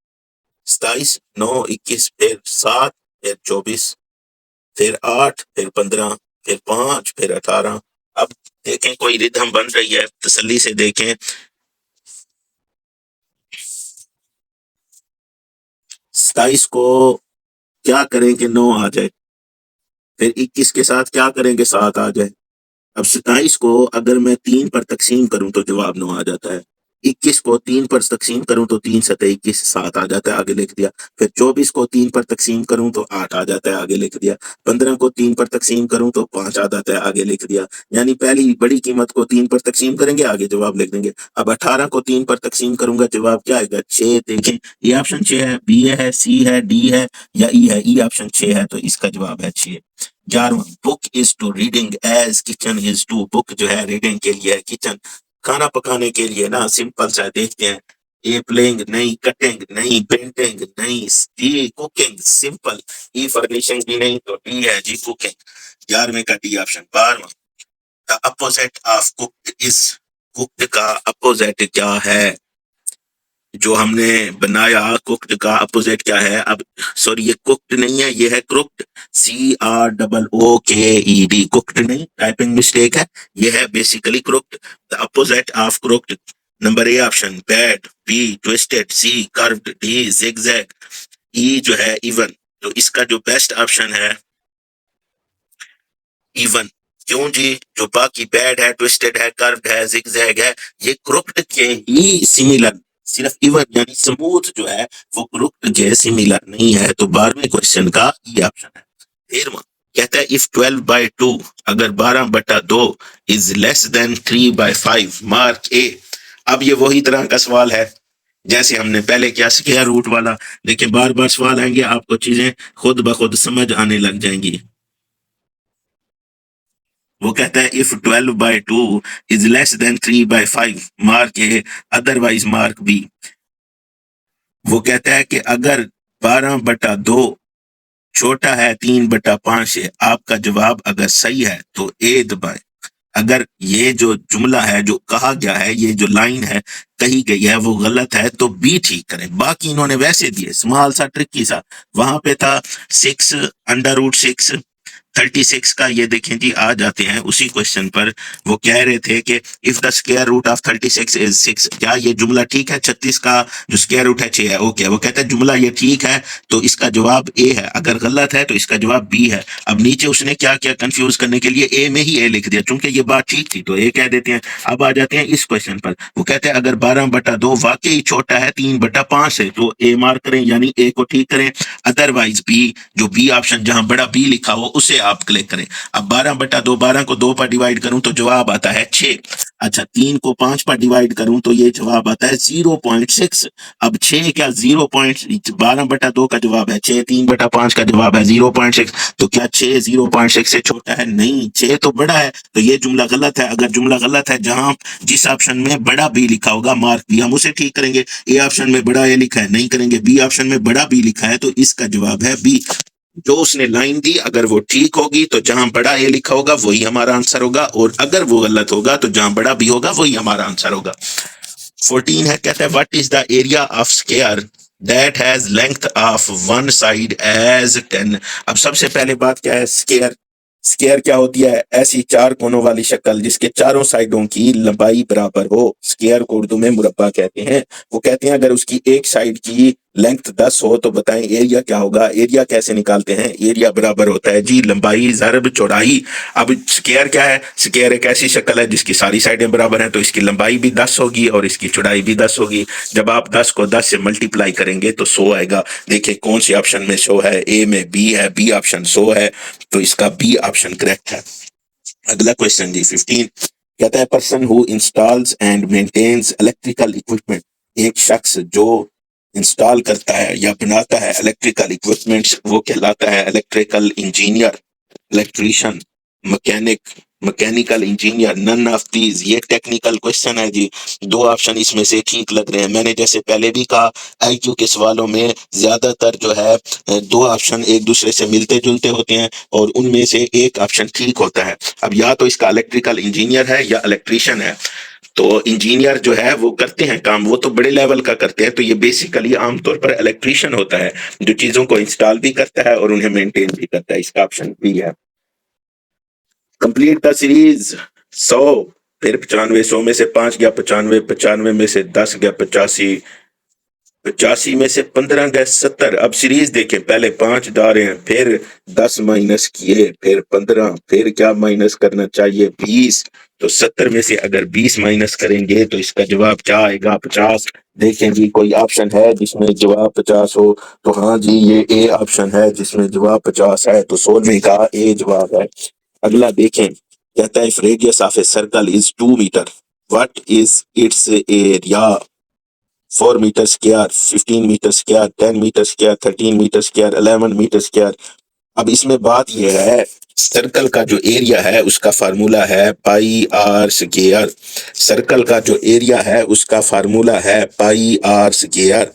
27 9 21 फिर 7 फिर 24 फिर 8 फिर 15 फिर 5 फिर 18। अब देखें कोई रिदम बन रही है, तसल्ली से देखें। 27 को क्या करें कि 9 आ जाए, फिर 21 के साथ क्या करेंगे 7 आ जाए। अब 27 को अगर मैं 3 पर तकसीम करूं तो जवाब 9 आ जाता है। 21 को 3 पर तकसीम करूं तो 3 सतह 21 7 आ जाता है, आगे लिख दिया। फिर 24 को 3 पर तकसीम करूं तो 8 आ जाता है, आगे लिख दिया। 15 को 3 पर तकसीम करूं तो 5 आ जाता है, आगे लिख दिया। यानी पहली बड़ी कीमत को 3 पर तकसीम करेंगे, आगे जवाब लिख देंगे। अब 18 को 3 पर तकसीम करूंगा, जवाब क्या आएगा 6। देखें ये ऑप्शन 6 है, बी है, सी है, डी है या ई है। ई ऑप्शन 6 है, तो इसका जवाब है 6। 11वां, book is to reading as kitchen is to. Book जो है रीडिंग के लिए है, किचन खाना पकाने के लिए ना, सिंपल सा देखते हैं। ए प्लेइंग नहीं, कटिंग नहीं, पेंटिंग नहीं, D cooking simple. E furnishing भी नहीं, तो डी है जी कुकिंग। 11वें का डी ऑप्शन। 12वां, the opposite of cooked is. Cooked का अपोजिट क्या है, जो हमने बनाया कुक्ड का अपोजिट क्या है। अब सॉरी, ये कुक्ड नहीं है, ये है क्रुक्ड, CROOKED। कुक्ड नहीं, टाइपिंग मिस्टेक है, ये है basically crooked. The opposite of crooked, number A option bad, B twisted, C curved, D zigzag, E जो है इवन। तो इसका जो बेस्ट ऑप्शन है इवन। क्यों जी, जो बाकी बैड है, ट्विस्टेड है, कर्व्ड है, जिगजैग है, ये क्रुक्ड के ही सिमिलर। सिर्फ इवन यानी स्मूथ जो है वो क्रुक्ड के सिमिलर नहीं है। तो 12वें क्वेश्चन का ये ऑप्शन है। 13वां कहता है इफ 12/2, अगर 12/2 इज लेस देन 3/5, मार्क ए। अब ये वही तरह का सवाल है जैसे हमने पहले किया, स्क्वायर रूट वाला। देखिए बार बार सवाल आएंगे, आपको चीजें खुद ब खुद समझ आने लग जाएंगी। वो कहता है if 12/2 is less than 3/5, mark A, otherwise mark B. वो कहता है कि अगर 12/2 छोटा है 3/5 से, आपका जवाब अगर सही है तो ए दबाए। अगर ये जो जुमला है, जो कहा गया है, ये जो लाइन है कही गई है वो गलत है तो बी ठीक करें। बाकी इन्होंने वैसे दिए, स्मॉल सा ट्रिकी सा। वहां पे था 6 √6, 36 का, ये देखें जी आ जाते हैं उसी क्वेश्चन पर। वो कह रहे थे कि if the square root of 36 is 6, क्या ये जुमला ठीक है। 36 का जो स्क्वायर रूट है 6 है, ओके। वो कहता है जुमला ये ठीक है, तो इसका जवाब ए है। अगर गलत है तो इसका जवाब बी है। अब नीचे उसने क्या किया, कंफ्यूज करने के लिए ए में ही ए लिख दिया, क्योंकि ये बात ठीक थी तो ए कह देते हैं। अब आ जाते हैं इस क्वेश्चन पर। वो कहते हैं अगर 12/2 वाकई छोटा है 3/5 से, तो ए मार्क करें, यानी ए को ठीक करें। अदरवाइज बी, जो बी ऑप्शन जहां बड़ा बी लिखा हो उसे आप क्लिक करें। अब 12/2, 12 को 2 पर डिवाइड करूं तो जवाब आता है 6। अच्छा, 3 को 5 पर डिवाइड करूं तो ये जवाब आता है 0.6। अब 6 क्या 12/2 का जवाब है 6, 3/5 का जवाब है 0.6। तो क्या 6 0.6 से छोटा है? नहीं, 6 तो बड़ा है। तो ये जुमला गलत है। अगर जुमला गलत है, जहां जिस ऑप्शन में बड़ा बी लिखा होगा, मार्क बी, हम उसे ठीक करेंगे। ए ऑप्शन में बड़ा ए लिखा है, नहीं करेंगे। बी ऑप्शन में बड़ा बी लिखा है, तो इसका जवाब है बी। जो उसने लाइन दी अगर वो ठीक होगी तो जहां बड़ा ए लिखा होगा वही हमारा आंसर होगा, और अगर वो गलत होगा तो जहां बड़ा बी होगा वही हमारा आंसर होगा। 14 है, कहता है what is the area of square that has length of one side as 10। अब सबसे पहले बात क्या है, स्क्वायर। स्क्वायर क्या होती है, ऐसी चार कोनों वाली शक्ल जिसके चारों साइडों की लंबाई बराबर हो। स्क्वायर को उर्दू में मुरब्बा कहते हैं। वो कहते हैं अगर उसकी एक साइड की लेंथ 10 हो तो बताएं एरिया क्या होगा। एरिया कैसे निकालते हैं, एरिया बराबर होता है जी लंबाई ज़रब चौड़ाई। अब स्क्वायर क्या है, स्क्वायर एक ऐसी शक्ल है जिसकी सारी साइडें बराबर हैं, तो इसकी लंबाई भी 10 होगी और इसकी चौड़ाई भी 10 होगी। जब आप 10 को 10 से मल्टीप्लाई करेंगे तो 100 आएगा। देखिए कौन सी ऑप्शन में 100 है, ए में बी है, बी ऑप्शन 100 है, तो इसका बी ऑप्शन करेक्ट है। अगला क्वेश्चन जी 15 कहता है person who installs and maintains electrical equipment. एक शख्स जो इंस्टॉल करता है या बनाता है इलेक्ट्रिकल इक्विपमेंट्स वो कहलाता है electrical engineer, electrician, mechanic, mechanical engineer. None of these, ये टेक्निकल क्वेश्चन है जी। दो ऑप्शन इसमें से ठीक लग रहे हैं। मैंने जैसे पहले भी कहा आईक्यू के सवालों में ज्यादातर जो है दो ऑप्शन एक दूसरे से मिलते जुलते होते हैं और उनमें से एक ऑप्शन ठीक होता है। अब या तो इसका इलेक्ट्रिकल इंजीनियर है या इलेक्ट्रीशियन है। तो इंजीनियर जो है वो करते हैं काम, वो तो बड़े लेवल का करते हैं, तो ये बेसिकली आमतौर पर इलेक्ट्रीशियन होता है जो चीजों को इंस्टॉल भी करता है और उन्हें मेंटेन भी करता है। इसका ऑप्शन बी है। कंप्लीट द सीरीज 100, फिर 95, 100 में से 5 गया 95, 95 में से 10 गया 85, 85 में से 15 गए 70। अब सीरीज देखें, पहले 5 डाले हैं, फिर 10 माइनस किए, फिर 15, फिर क्या माइनस करना चाहिए 20, तो 70 में से अगर 20 माइनस करेंगे तो इसका जवाब क्या आएगा 50। देखें जी कोई ऑप्शन है जिसमें जवाब 50 हो, तो हाँ जी ये ए ऑप्शन है जिसमें जवाब 50 है, तो 16 का ए जवाब है। अगला देखें, कहता है radius of a circle is 2 metre, what is its area. 4 metre square, 15 metre square, 10 metre square, 13 metre square, 11 metre square. अब इसमें बात यह है सर्कल का जो एरिया है उसका फार्मूला है पाई आर स्क्वायर। सर्कल का जो एरिया है उसका फार्मूला है पाई आर स्क्वायर।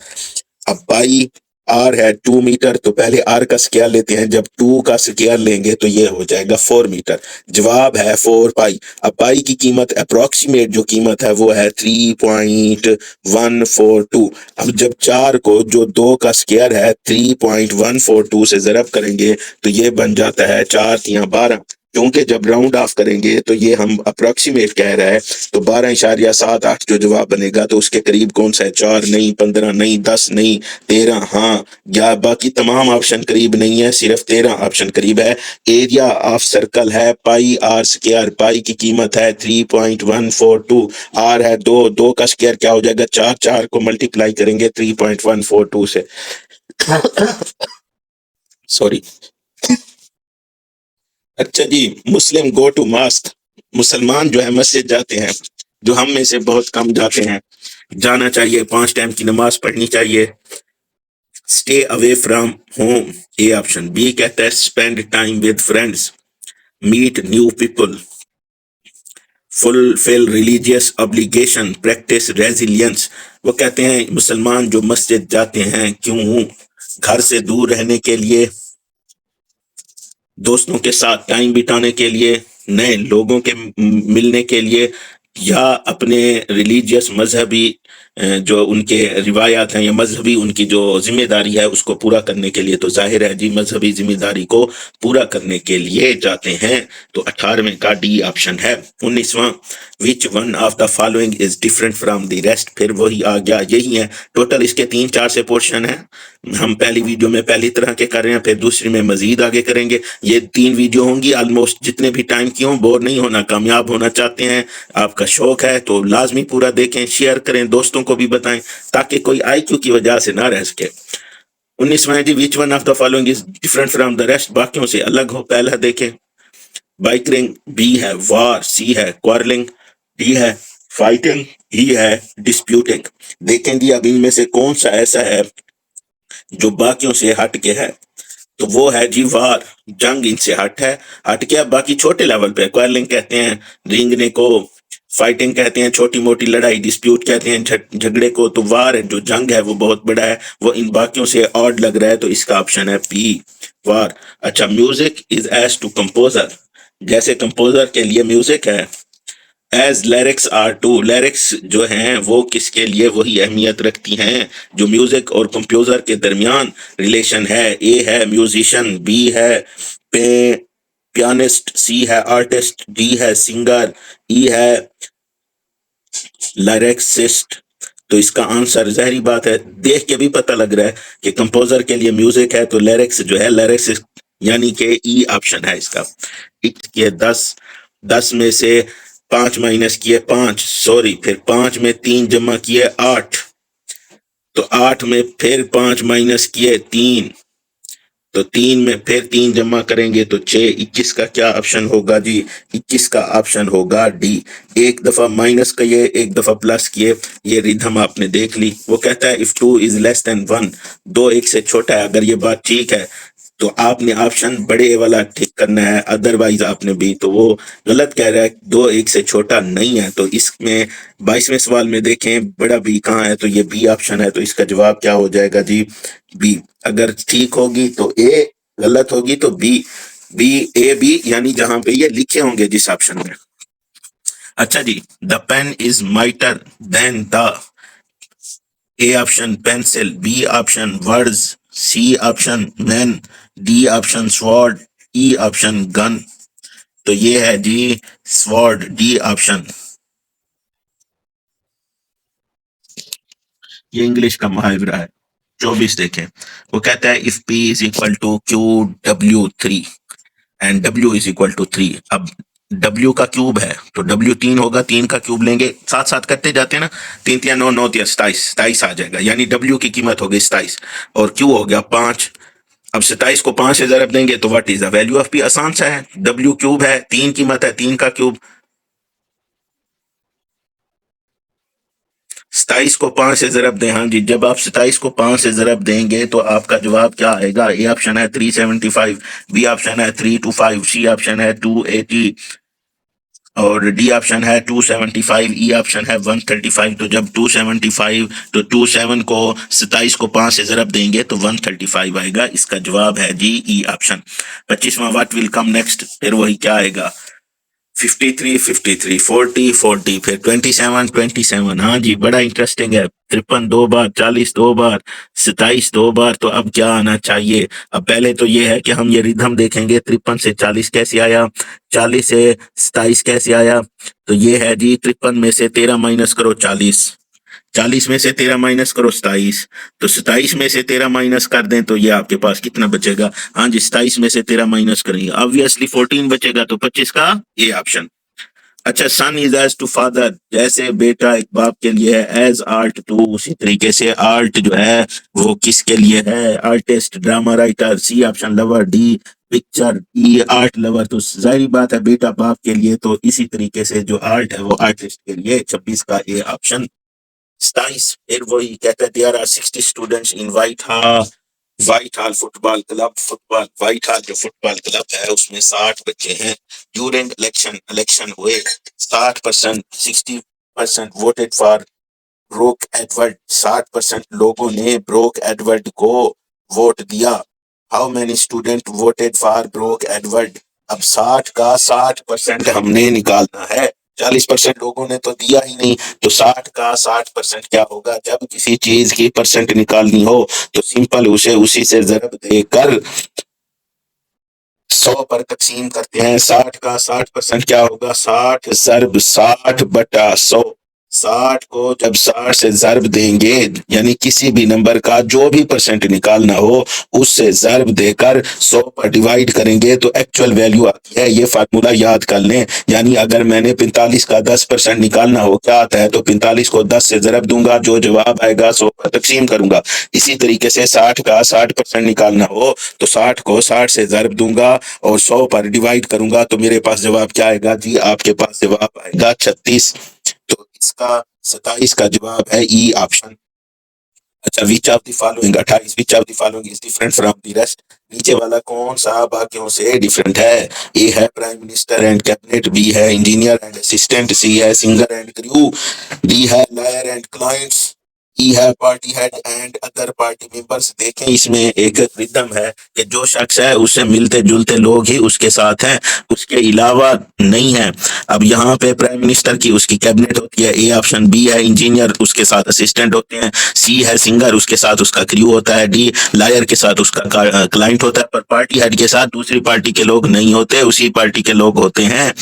अब पाई आर है 2 मीटर, तो पहले आर का स्क्वायर लेते हैं, जब 2 का स्क्वायर लेंगे तो ये हो जाएगा 4 मीटर। जवाब है 4 पाई। अब पाई की कीमत अप्रोक्सीमेट जो कीमत है वो है 3.142। अब जब 4 को जो 2 का स्क्वायर है 3.142 से ज़रब करेंगे तो ये बन जाता है 4 तियां 12। क्योंकि जब राउंड ऑफ करेंगे तो ये हम अप्रोक्सीमेट कह रहा है, तो 12.78 जो जवाब बनेगा तो उसके करीब कौन सा है, 4 नहीं, 15 नहीं, 10 नहीं, 13 हाँ, या बाकी तमाम ऑप्शन करीब नहीं है, सिर्फ 13 ऑप्शन करीब है। एरिया ऑफ सर्कल है पाई आर स्क्वायर। पाई की कीमत है 3.142, आर है 2, 2 का स्क्वायर क्या हो जाएगा 4, 4 को मल्टीप्लाई करेंगे 3.142 से सॉरी। अच्छा जी, मुस्लिम गो टू मास्क। मुसलमान जो है मस्जिद जाते हैं, जो हम में से बहुत कम जाते हैं। जाना चाहिए, 5 टाइम की नमाज पढ़नी चाहिए। Stay away from home, A option. B कहता है spend time with friends, meet new people, fulfil religious obligation, practise resilience. वो कहते हैं मुसलमान जो मस्जिद जाते हैं क्यों, घर से दूर रहने के लिए, दोस्तों के साथ टाइम बिताने के लिए, नए लोगों के मिलने के लिए, या अपने रिलीजियस मजहबी जो उनके रिवायात हैं या मजहबी उनकी जो जिम्मेदारी है उसको पूरा करने के लिए। तो जाहिर है जी मजहबी जिम्मेदारी को पूरा करने के लिए जाते हैं, तो 18वें का डी ऑप्शन है। 19वां, which one of the following is different from the rest. फिर वही आ गया, यही है टोटल इसके 3-4 से पोर्शन है। हम पहली वीडियो में पहली तरह के कर रहे हैं, फिर दूसरी में मजीद आगे करेंगे। ये 3 वीडियो होंगी ऑलमोस्ट, जितने भी टाइम की हों। बोर नहीं होना, कामयाब होना चाहते हैं, आपका शौक है तो लाजमी पूरा देखें, शेयर करें, दोस्तों को भी बताएं ताकि कोई आईक्यू की वजह से ना रह सके। 19वां है जी, which one of the following is different from the rest, बाकियों से अलग हो। पहला देखें बाइकरिंग, बी है वार, सी है क्वारलिंग, डी है फाइटिंग, ई है डिस्प्यूटिंग। देखें जी अब इनमें से कौन सा ऐसा है जो बाकियों से हट के है, तो वो है जी वार। जंग इनसे हट के। अब बाकी छोटे लेवल पे क्वारलिंग कहते हैं रिंगने को, फाइटिंग कहते हैं छोटी मोटी लड़ाई, डिस्प्यूट कहते हैं झगड़े को, तो वार जो जंग है वो बहुत बड़ा है, वो इन बाकियों से ऑड लग रहा है, तो इसका ऑप्शन है पी फॉर, अच्छा music is as to composer, जैसे कंपोजर के लिए म्यूजिक है, as lyrics are to, lyrics जो हैं वो किसके लिए वही अहमियत रखती हैं जो म्यूजिक और कंपोजर के दरमियान रिलेशन है। ए है म्यूजिशियन, बी है पे पियानिस्ट, सी है आर्टिस्ट, डी है सिंगर, ई है लिरिक्सिस्ट। तो इसका आंसर जाहिर बात है देख के भी पता लग रहा है कि कंपोजर के लिए म्यूजिक है तो लिरिक्स जो है लिरिक्सिस्ट, यानी कि ई ऑप्शन है इसका। किए 10 में से 5 माइनस किए 5, सॉरी फिर 5 में 3 जमा किए 8, तो 8 में फिर 5 माइनस किए 3, तो 3 में फिर 3 जमा करेंगे तो 6, 21 का क्या ऑप्शन होगा जी? 21 का ऑप्शन होगा डी। एक दफा माइनस किए एक दफा प्लस किए, ये रिधम आपने देख ली। वो कहता है इफ 2 इज लेस देन 1, 2 1 से छोटा है, अगर ये बात ठीक है तो आपने ऑप्शन बड़े वाला ठीक करना है, अदरवाइज आपने बी, तो वो गलत कह रहा है, 2 1 से छोटा नहीं है। तो इसमें 22वें सवाल में देखें बड़ा बी कहाँ है, तो ये बी ऑप्शन है, तो इसका जवाब क्या हो जाएगा जी? बी। अगर ठीक होगी तो ए, गलत होगी तो बी। बी ए बी यानी जहां पे ये लिखे होंगे जिस ऑप्शन में। अच्छा जी, the pen is mightier than the, A option pencil, B option words, C option man, D option sword, E option gun. तो ये है जी स्वॉर्ड, डी ऑप्शन। ये इंग्लिश का मुहावरा है। 24 देखें, वो कहता है if P is equal to QW3 and W is equal to 3। अब W का क्यूब है तो W 3 होगा, 3 का क्यूब लेंगे, साथ साथ करते जाते हैं ना, 3 3 9 9 3 27, 27 आ जाएगा, यानी W की कीमत हो गई 27 और Q हो गया 5। अब 27 को 5 से जरब देंगे तो what is the value of P? आसान सा है, W क्यूब है, 3 कीमत है, 3 का क्यूब, 27 को 5 से जरब दें। हाँ जी, जब आप 27 को 5 से जरब देंगे तो आपका जवाब क्या आएगा? ए ऑप्शन है 375, बी ऑप्शन है 325, सी ऑप्शन है 280 और डी ऑप्शन है 275, ई ऑप्शन है 135। तो जब 275 तो 27 को 27 को 5 से जरब देंगे तो 135 आएगा। इसका जवाब है जी ई ऑप्शन। 25वां व्हाट विल कम नेक्स्ट, फिर वही क्या आएगा? 53 53, 40 40, फिर 27 27। हाँ जी, बड़ा इंटरेस्टिंग है। 53 2 बार, 40 2 बार, 27 2 बार, तो अब क्या आना चाहिए? अब पहले तो ये है कि हम ये रिदम देखेंगे, 53 से 40 कैसे आया, 40 से 27 कैसे आया। तो ये है जी 53 में से 13 माइनस करो 40, 40 में से 13 माइनस करो 27, तो 27 में से 13 माइनस कर दें तो ये आपके पास कितना बचेगा? हाँ जी, 27 में से 13 माइनस करेंगे, ऑब्वियसली 14 बचेगा, तो 25 का ए ऑप्शन। अच्छा, सन इज एज टू फादर, जैसे बेटा एक बाप के लिए है, एज आर्ट टू, उसी तरीके से आर्ट जो है वो किसके लिए है? Artist, drama writer, C option lover, D picture, E art lover. तो जाहिर बात है बेटा बाप के लिए, तो इसी तरीके से जो आर्ट है वो आर्टिस्ट के लिए। 26 का ए ऑप्शन। 27 फिर वही कहता है there are 60 students in White Hall football club, football White Hall जो फुटबॉल क्लब है उसमें 60 बच्चे हैं। ड्यूरिंग इलेक्शन हुए 60%, 60% वोटेड फॉर ब्रोक एडवर्ड, 60% लोगों ने ब्रोक एडवर्ड को वोट दिया। How many student voted for broke Edward? अब 60 का 60% हमने निकालना है, 40% लोगों ने तो दिया ही नहीं, तो 60 का 60% क्या होगा? जब किसी चीज की परसेंट निकालनी हो तो सिंपल उसे उसी से जरब देकर 100 पर तकसीम करते हैं। 60 का 60% क्या होगा? 60 ज़रब 60 बटा 100। 60 को जब 60 से ज़रब देंगे, यानी किसी भी नंबर का जो भी परसेंट निकालना हो उससे ज़रब देकर 100 पर डिवाइड करेंगे तो एक्चुअल वैल्यू आती है। ये फार्मूला याद कर लें, यानी अगर मैंने 45 का 10% निकालना हो क्या आता है, तो 45 को 10 से ज़रब दूंगा, जो जवाब आएगा 100 पर तकसीम करूंगा। इसी तरीके से 60 का 60% निकालना हो तो 60 को 60 से ज़रब दूंगा और 100 पर डिवाइड करूंगा, तो मेरे पास जवाब क्या आएगा जी? आपके पास जवाब आएगा 36। तो इसका 27 का जवाब है ई ऑप्शन। अच्छा, विच of the following 28, which of the following is different from the rest? नीचे वाला कौन सा बाकियों से डिफरेंट है? ए है prime minister and cabinet, B है इंजीनियर एंड असिस्टेंट, सी है सिंगर एंड क्रू, डी है लॉयर एंड क्लाइंट्स, ई है party head and other party members. देखें इसमें एक रिदम है कि जो शख्स है उससे मिलते जुलते लोग ही उसके साथ हैं, उसके अलावा नहीं है। अब यहाँ पे प्राइम मिनिस्टर की उसकी कैबिनेट होती है, ए ऑप्शन। बी है इंजीनियर, उसके साथ असिस्टेंट होते हैं। सी है सिंगर, उसके साथ उसका क्रू होता है। डी लायर के साथ उसका क्लाइंट होता है। पर पार्टी हेड के साथ दूसरी पार्टी के लोग नहीं होते, उसी पार्टी के लोग होते हैं,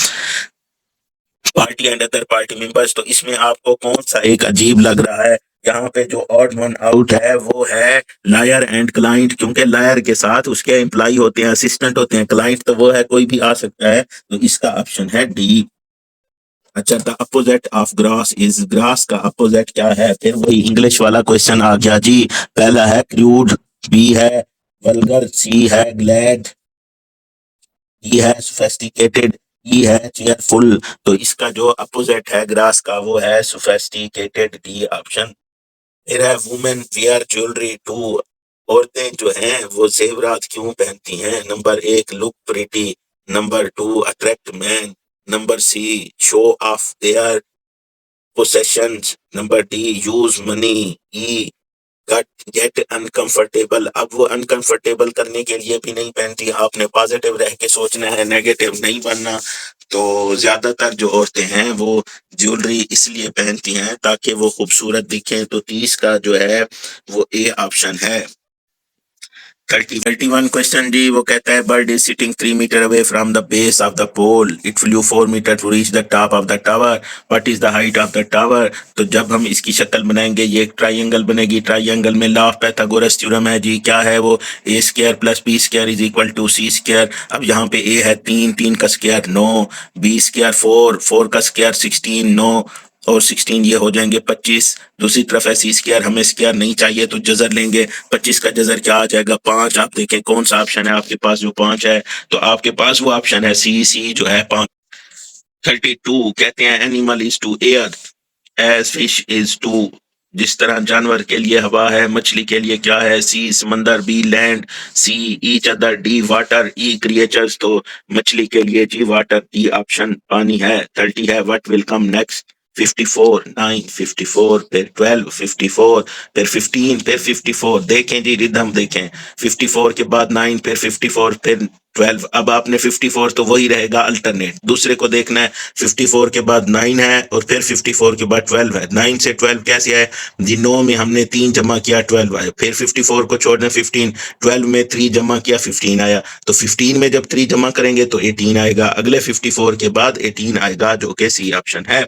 party and other party members. तो इसमें आपको कौन सा एक अजीब लग रहा है? यहाँ पे जो ऑड वन आउट है वो है लायर एंड क्लाइंट, क्योंकि लायर के साथ उसके एम्प्लॉय होते हैं, असिस्टेंट होते हैं। क्लाइंट तो वो है, कोई भी आ सकता है। तो इसका ऑप्शन है डी। अच्छा, the opposite of grass is, grass का अपोजिट क्या है? फिर वही इंग्लिश वाला क्वेश्चन आ गया जी। पहला है क्रूड, बी है वल्गर, सी है ग्लैड, ई है सोफेस्टिकेटेड, ई है चेयरफुल। तो इसका जो अपोजिट है ग्रास का वो है सोफेस्टिकेटेड, डी ऑप्शन। फिर है वुमेन वियर ज्वेलरी टू, औरतें जो हैं वो जेवरात क्यों पहनती हैं? नंबर एक, look pretty. Number two, attract man. Number C, show off their possessions. Number D, use money. E, gut get uncomfortable. अब वो अनकंफर्टेबल करने के लिए भी नहीं पहनती। आपने पॉजिटिव रह के सोचना है, नेगेटिव नहीं बनना। तो ज्यादातर जो औरतें हैं वो ज्वेलरी इसलिए पहनती हैं ताकि वो खूबसूरत दिखें। तो 30 का जो है वो ए ऑप्शन है। 31 क्वेश्चन जी, वो कहता है bird is sitting 3 metre away from the base of the pole, it flew 4 metre to reach the top of the tower, what is the height of the tower? तो जब हम इसकी शक्ल बनाएंगे ये एक ट्राइंगल बनेगी। ट्राइंगल में लॉ ऑफ पाइथागोरस थ्योरम है जी। क्या है वो? A square plus B square is equal to C square. अब यहाँ पे ए है 3, 3 का स्क्वायर 9, बी स्क्वायर 4, 4 का स्क्वायर 16, 9 और 16 ये हो जाएंगे 25। दूसरी तरफ है सी स्क्वायर, हमें स्क्वायर नहीं चाहिए तो जजर लेंगे। 25 का जजर क्या आ जाएगा? 5। आप देखें कौन सा ऑप्शन है आपके पास जो 5 है। तो आपके पास वो ऑप्शन है सी, सी जो है 5। 32 कहते हैं animal is to air as fish is to, जिस तरह जानवर के लिए हवा है, मछली के लिए क्या है? सी समंदर, B land, C each other, D water, E creatures. तो मछली के लिए जी वाटर, डी ऑप्शन पानी है। 30 है व्हाट विल कम नेक्स्ट? 54, 9, 54, फिर 12, 54, फिर 15, फिर 54। देखें जी रिदम देखें, 54 के बाद 9, फिर 54, फिर 12। अब आपने 54 तो वही रहेगा अल्टरनेट, दूसरे को देखना है। 54 के बाद 9 है और फिर 54 के बाद 12 है। 9 से 12 कैसे है जी? 9 में हमने 3 जमा किया 12 आया, फिर 54 को छोड़ना 15, 12 में 3 जमा किया 15 आया। तो 15 में जब 3 जमा करेंगे तो 18 आएगा। अगले 54 के बाद 18 आएगा जो कि सी ऑप्शन है।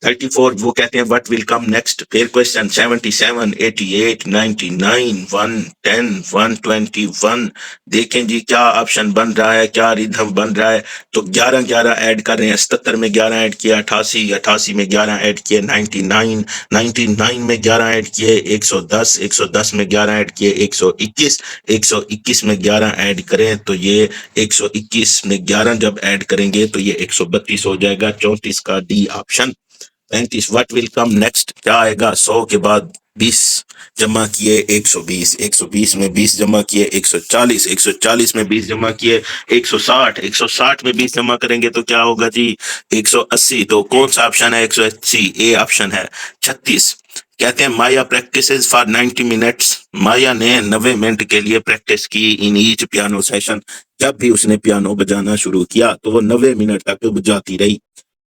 34 वो कहते हैं व्हाट विल कम नेक्स्ट? फिर क्वेश्चन 77, 88, 99, 110, 121। देखें जी क्या ऑप्शन बन रहा है, क्या रिदम बन रहा है। तो 11 11 ऐड कर रहे हैं। 77 में 11 ऐड किया 88, 88 में 11 ऐड किए 99, 99 में 11 ऐड किए 110, 110 में 11 ऐड किए 121, 121 में 11 ऐड करें तो ये 121 में 11 जब ऐड करेंगे तो ये 132 हो जाएगा। 34 का D option. 35 what will come next? क्या आएगा? 100 के बाद 20 जमा किए 120, 120 में 20 जमा किए 140, 140 में 20 जमा किए 160, 160 में 20 जमा करेंगे तो क्या होगा जी? 180। तो कौन सा ऑप्शन है 180? ए ऑप्शन है। 36 कहते हैं माया प्रैक्टिसेस फॉर 90 मिनट्स, माया ने 90 मिनट के लिए प्रैक्टिस की इन ईच पियानो सेशन। जब भी उसने पियानो बजाना शुरू किया तो वो 90 मिनट तक बजाती रही।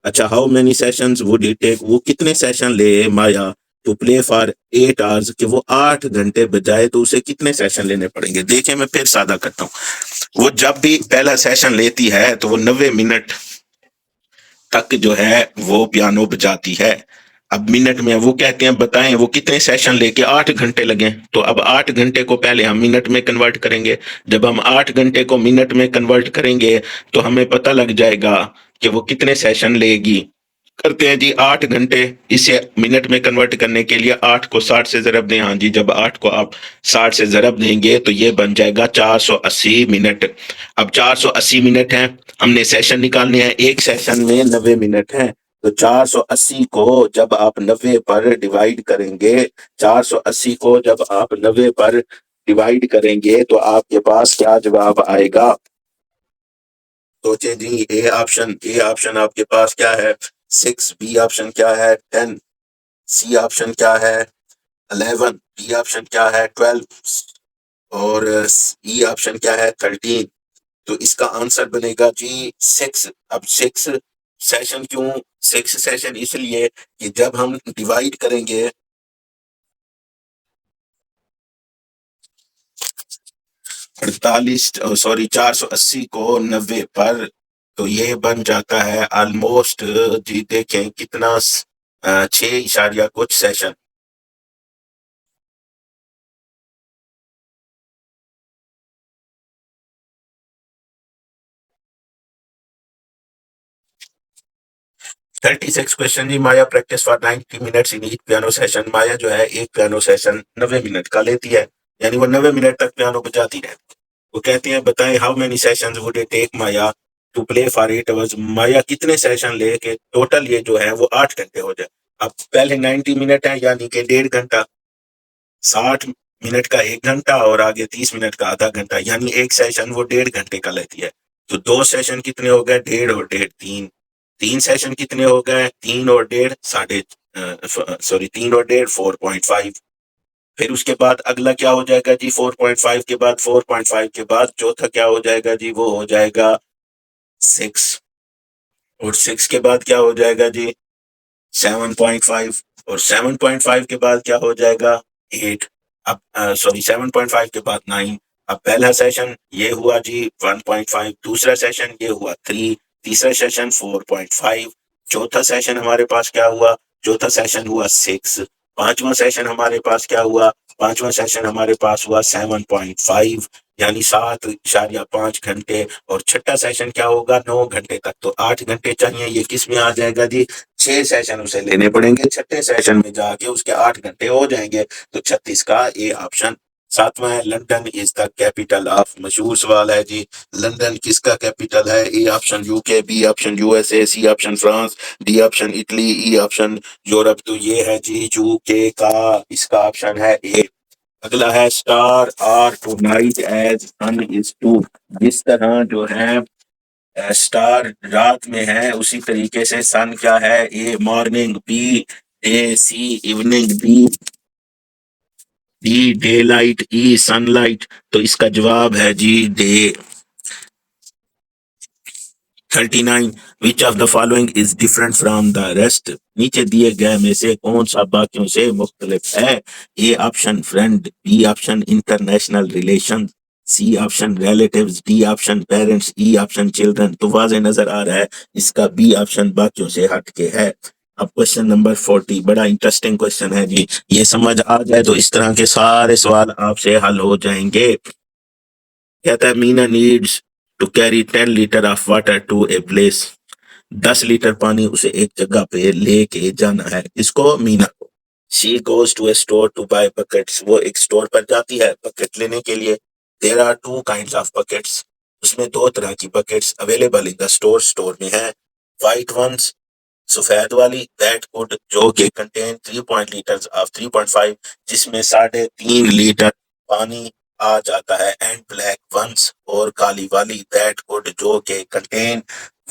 अच्छा, how many sessions would it take? वो कितने सेशन ले Maya to play for 8 hours, कि वो 8 घंटे बजाए तो उसे कितने सेशन लेने पड़ेंगे? देखें मैं फिर सादा करता हूँ। वो जब भी पहला सेशन लेती है तो वो 90 मिनट तक जो है वो पियानो बजाती है। अब मिनट में वो कहते हैं बताएं वो कितने सेशन लेके 8 घंटे लगे। तो अब 8 घंटे को पहले हम मिनट में कन्वर्ट करेंगे। जब हम 8 घंटे को मिनट में कन्वर्ट करेंगे तो हमें पता लग जाएगा कि वो कितने सेशन लेगी। करते हैं जी 8 घंटे, इसे मिनट में कन्वर्ट करने के लिए 8 को 60 से ज़रब दें। हाँ जी, जब 8 को आप 60 से ज़रब देंगे तो ये बन जाएगा 480 मिनट। अब 480 मिनट है, हमने सेशन निकालने हैं। एक सेशन में 90 मिनट है। तो 480 को जब आप 90 पर डिवाइड करेंगे, 480 को जब आप 90 पर डिवाइड करेंगे तो आपके पास क्या जवाब आएगा? सोचे जी। ए ऑप्शन, ए ऑप्शन आपके पास क्या है? 6, बी ऑप्शन क्या है? 10, सी ऑप्शन क्या है? 11, बी ऑप्शन क्या है 12 और ई ऑप्शन क्या है 13। तो इसका आंसर बनेगा जी 6। अब 6 सेशन क्यों? 6 सेशन इसलिए कि जब हम डिवाइड करेंगे 480 को 90 पर, तो ये बन जाता है ऑलमोस्ट जी देखें कितना 6 कुछ सेशन। थर्टी सिक्स क्वेश्चन जी। Maya practice for 90 minutes in each piano session. Maya जो है एक पियानो सेशन 90 मिनट का लेती है, यानी वो 90 मिनट तक पियानो बजाती रहती है। वो कहते हैं बताएं how many sessions would it take Maya to play for 8 hours. Maya कितने सेशन ले के टोटल ये जो है वो 8 घंटे हो जाए। अब पहले 90 मिनट है यानी कि 1.5 घंटा, 60 मिनट का 1 घंटा और आगे 30 मिनट का आधा घंटा, यानी एक सेशन वो 1.5 घंटे का लेती है। तो 2 सेशन कितने हो गए? 1.5 और 1.5 3। 3 सेशन कितने हो गए? 3 और 1.5 साढ़े 3 और 1.5 4.5। फिर उसके बाद अगला क्या हो जाएगा जी? 4.5 के बाद 4.5 के बाद चौथा क्या हो जाएगा जी? वो हो जाएगा 6। और 6 के बाद क्या हो जाएगा जी? 7.5। और 7.5 के बाद क्या हो जाएगा? 8। अब 7.5 के बाद 9। अब पहला सेशन ये हुआ जी 1.5, दूसरा सेशन ये हुआ 3, तीसरा सेशन 4.5, चौथा सेशन हमारे पास क्या हुआ? चौथा सेशन हुआ 6, पांचवा सेशन हमारे पास क्या हुआ? पांचवा सेशन हमारे पास हुआ 7.5, यानी 7.5 घंटे। और छठा सेशन क्या होगा? 9 घंटे तक। तो 8 घंटे चाहिए, ये किस में आ जाएगा जी? 6 सेशन उसे लेने पड़ेंगे, छठे सेशन में जाके उसके 8 घंटे हो जाएंगे। तो 36 का ए ऑप्शन। सातवां है London is the capital of. मशहूर सवाल है जी, लंदन किसका कैपिटल है? A option UK, B option USA, C option France, D option Italy, E option Europe. तो ये है जी यूके का, इसका ऑप्शन है ए। अगला है star are to night as sun is to. जिस तरह जो है स्टार रात में है उसी तरीके से सन क्या है? A morning, B day, C evening, D daylight, E sunlight. तो इसका जवाब है जी day. 39, which of the following is different from the rest. नीचे दिए गए में से कौन सा बाकियों से मुख्तलिफ है? A option friend, B option international relation, C option relatives, D option parents, E option children. तो वाज़ेह नजर आ रहा है इसका बी ऑप्शन बाकियों से हट के है। अब क्वेश्चन नंबर 40 बड़ा इंटरेस्टिंग क्वेश्चन है जी, ये समझ आ जाए तो इस तरह के सारे सवाल आपसे हल हो जाएंगे। कहता है Meena needs to carry 10 litre of water to a place. 10 litre पानी उसे एक जगह पे लेके जाना है। इसको मीना को। She goes to a store to buy buckets. वो एक स्टोर पर जाती है बकेट लेने के लिए। There are two kinds of buckets. उसमें 2 तरह की buckets available in the store. Store में है वाइट वंस, सफेद वाली, दैट कुड जो कि कंटेन 3 लीटर्स ऑफ 3.5, जिसमें 3.5 लीटर पानी आ जाता है, एंड ब्लैक वंस, और काली वाली, दैट कुड जो कि कंटेन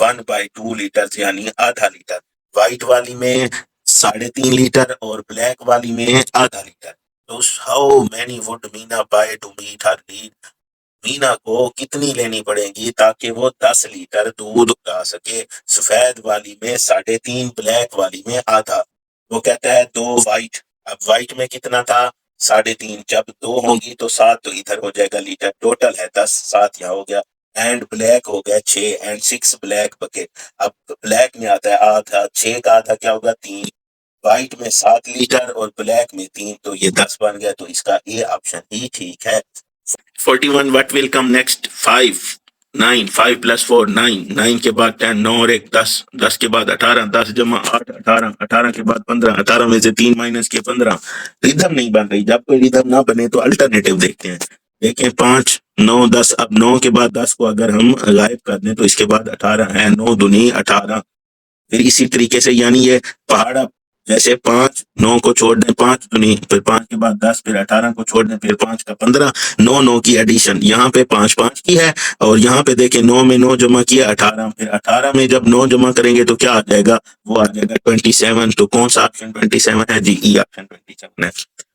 1/2 लीटर्स यानी आधा लीटर। व्हाइट वाली में 3.5 लीटर और ब्लैक वाली में आधा लीटर। तो how many would Meena buy to meet her need. Meena को कितनी लेनी पड़ेगी ताकि वो 10 लीटर दूध उगा सके? सफेद वाली में 3.5, ब्लैक वाली में आधा। वो कहता है 2 व्हाइट। अब व्हाइट में कितना था? 3.5। जब 2 होंगी तो 7, तो इधर हो जाएगा लीटर, टोटल है 10, 7 यहाँ हो गया। एंड ब्लैक हो गया 6, एंड 6 ब्लैक बकेट। अब ब्लैक में आता है आधा, 6 का आधा क्या होगा? 3। व्हाइट में 7 लीटर और ब्लैक में 3, तो ये 10 बन गया। तो इसका ए ऑप्शन ही ठीक है। 41, what will come next? 5, 9, 5 plus 4, 9, 9 के बाद 10, 9 और 1 10, 10 के बाद 18, 10 जमा 8 18, 18 के बाद 15, 18 में से 3 माइनस के 15। रिदम नहीं बन रही। जब कोई रिदम ना बने तो अल्टरनेटिव देखते हैं। देखें 5 9 10। अब 9 के बाद 10 को अगर हम गायब कर दें तो इसके बाद 18 है, 9 दूनी 18। फिर इसी तरीके से यानी ये पहाड़, जैसे 5 9 को छोड़ दें 5 दूनी, फिर 5 के बाद 10, फिर 18 को छोड़ दें, फिर 5 का 15, 9 9 की एडिशन। यहाँ पे 5 5 की है और यहाँ पे देखें 9 में 9 जमा किया 18, फिर 18 में जब 9 जमा करेंगे तो क्या आ जाएगा? वो आ जाएगा 27। तो कौन सा ऑप्शन 27 है जी? ई ऑप्शन 27 है।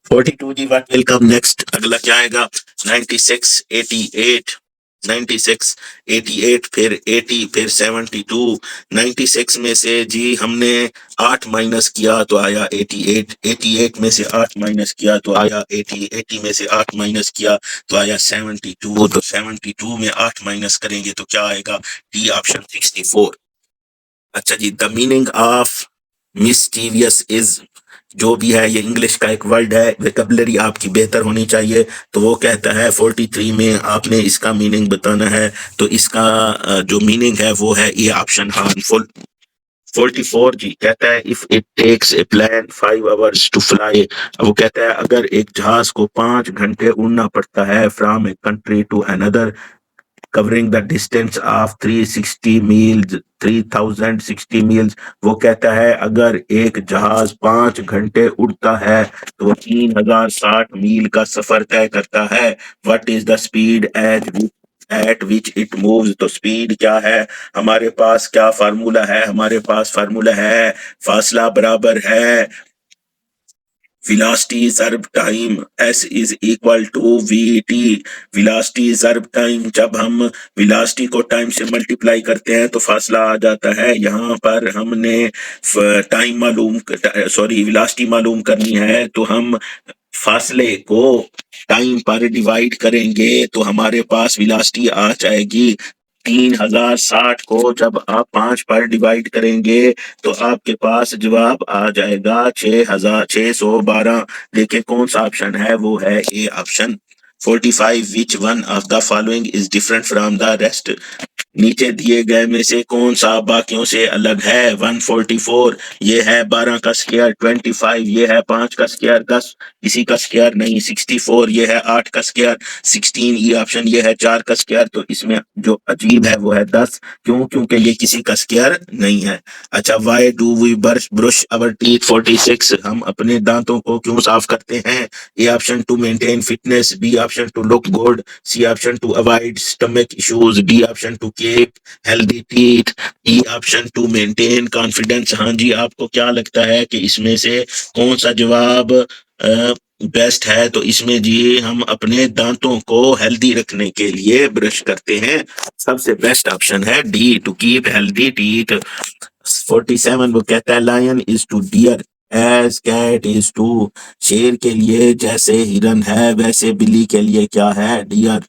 42 जी, व्हाट विल कम नेक्स्ट? अगला क्या आएगा? 96, 88, 96, 88, फिर 80, फिर 72। 96 में से जी हमने 8 माइनस किया तो आया 88, 88 में से 8 माइनस किया तो आया 80, 80 में से 8 माइनस किया तो आया 72, तो 72 में 8 माइनस करेंगे तो क्या आएगा? D option 64। अच्छा जी, the meaning of mysterious is, जो भी है ये इंग्लिश का एक वर्ड है, वेकेबलरी आपकी बेहतर होनी चाहिए। तो वो कहता है 43 में आपने इसका मीनिंग बताना है, तो इसका जो मीनिंग है वो है ये ऑप्शन हार्मफुल। 44 जी कहता है if it takes a plane 5 hours to fly, वो कहता है अगर एक जहाज को 5 घंटे उड़ना पड़ता है from a country to another covering the distance of 360 miles, 3060 miles, वो कहता है अगर एक जहाज 5 घंटे उड़ता है तो वो 3060 मील का सफर तय करता है। What is the speed at which it moves, तो स्पीड क्या है हमारे पास? क्या फार्मूला है हमारे पास? फार्मूला है फासला बराबर है velocity ज़र्ब time, s is equal to V T. velocity ज़र्ब टाइम, जब हम velocity को टाइम से मल्टीप्लाई करते हैं तो फासला आ जाता है। यहाँ पर हमने टाइम मालूम, सॉरी velocity मालूम करनी है तो हम फासले को टाइम पर डिवाइड करेंगे तो हमारे पास velocity आ जाएगी। 3060 को जब आप 5 पर डिवाइड करेंगे तो आपके पास जवाब आ जाएगा 6612। देखिए कौन सा ऑप्शन है, वो है A option 45। Which one of the following is different from the rest, नीचे दिए गए में से कौन सा बाकियों से अलग है? 144 ये है 12 का स्क्वायर, 25 ये है 5 का स्क्वायर, 10 किसी का स्क्वायर नहीं, 64 ये है 8 का स्क्वायर, 16 ये ऑप्शन ये है 4 का स्क्वायर। तो इसमें जो अजीब है वो है 10, क्यों? क्योंकि ये किसी का स्क्वायर नहीं है। अच्छा, why do we brush our teeth? 46 हम अपने दांतों को क्यों साफ करते हैं? A option to maintain fitness, B option to look good, C option to avoid stomach issues, D option to keep healthy teeth, E option to maintain confidence. हाँ जी, आपको क्या लगता है कि इसमें से कौन सा जवाब बेस्ट है? तो इसमें जी हम अपने दांतों को हेल्दी रखने के लिए ब्रश करते हैं, सबसे बेस्ट ऑप्शन है D, to keep healthy teeth. 47 वो कहता है lion is to deer as cat is to, शेर के लिए जैसे हिरन है वैसे बिल्ली के लिए क्या है? Deer,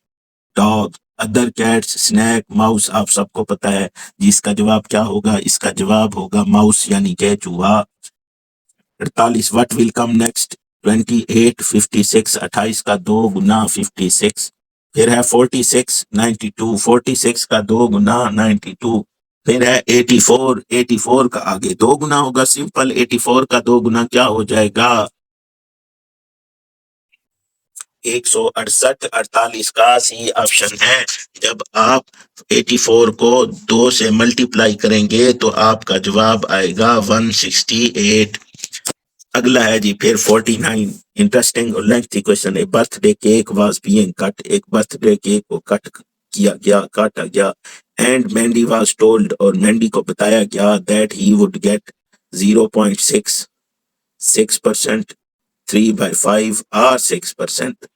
dog, other cats, snack, mouse. आप सबको पता है जिसका जवाब क्या होगा, इसका जवाब होगा माउस यानी कि चूहा। 48 व्हाट विल कम नेक्स्ट? 28, 56, 28 का 2 गुना 56, फिर है 46, 92, 46 का 2 गुना 92, फिर है 84, 84 का आगे 2 गुना होगा, सिंपल। 84 का 2 गुना क्या हो जाएगा? 168। 48 का सी ऑप्शन है। जब आप 84 को 2 से मल्टीप्लाई करेंगे तो आपका जवाब आएगा 168। अगला है जी फिर 49, इंटरेस्टिंग और लेंथी क्वेश्चन है। Birthday cake was being cut, एक बर्थडे केक को कट किया गया, काटा गया, एंड मैंडी वाज टोल्ड, और मैंडी को बताया गया दैट ही वुड गेट 0.6, 6%, 3/5 और 6%।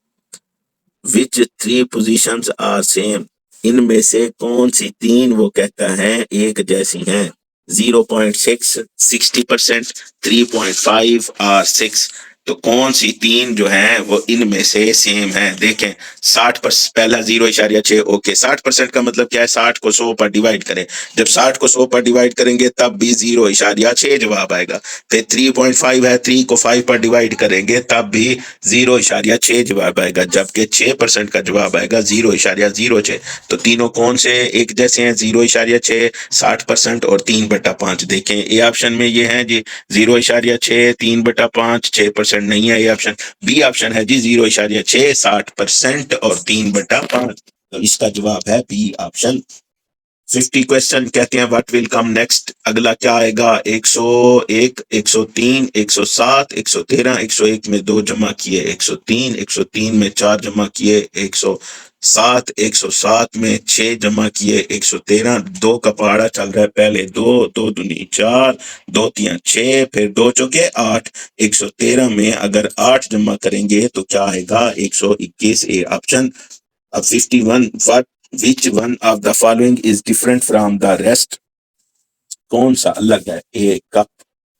विच 3 पोजीशंस आर सेम, इनमें से कौन सी 3 वो कहता है एक जैसी हैं? 0.6, 60%, 3.5 और 6। तो कौन सी 3 जो है वो इनमें से सेम है? देखें 60%, पहला 0.6, ओके। 60% का मतलब क्या है? 60 को 100 पर डिवाइड करें, जब 60 को 100 पर डिवाइड करेंगे तब भी 0.6 जवाब आएगा। फिर 3.5 है, 3 को 5 पर डिवाइड करेंगे तब भी 0.6 जवाब आएगा, जबकि 6% का जवाब आएगा 0.06। तो तीनों कौन से एक जैसे हैं? 0.6, 60% और 3/5। देखें ए ऑप्शन में ये है जी 0.6, 3/5, 6% नहीं है। ये ऑप्शन बी ऑप्शन है जी 0.6, 60% और 3/5। तो इसका जवाब है बी ऑप्शन। 50 क्वेश्चन कहते हैं व्हाट विल कम नेक्स्ट। अगला क्या आएगा, 101, 103, 107, 113, 101 में 2 जमा किए 103, 103 में 4 जमा किए 107, 107 में 6 जमा किए 113। 2 का पहाड़ा चल रहा है, पहले 2, 2 दूनी 4, 2 तियां 6, फिर 2 चौके 8। 113 में अगर 8 जमा करेंगे तो क्या आएगा, 121, ए ऑप्शन। अब 51, what Which one of the following is different from the rest? कौन सा अलग है, ए कप,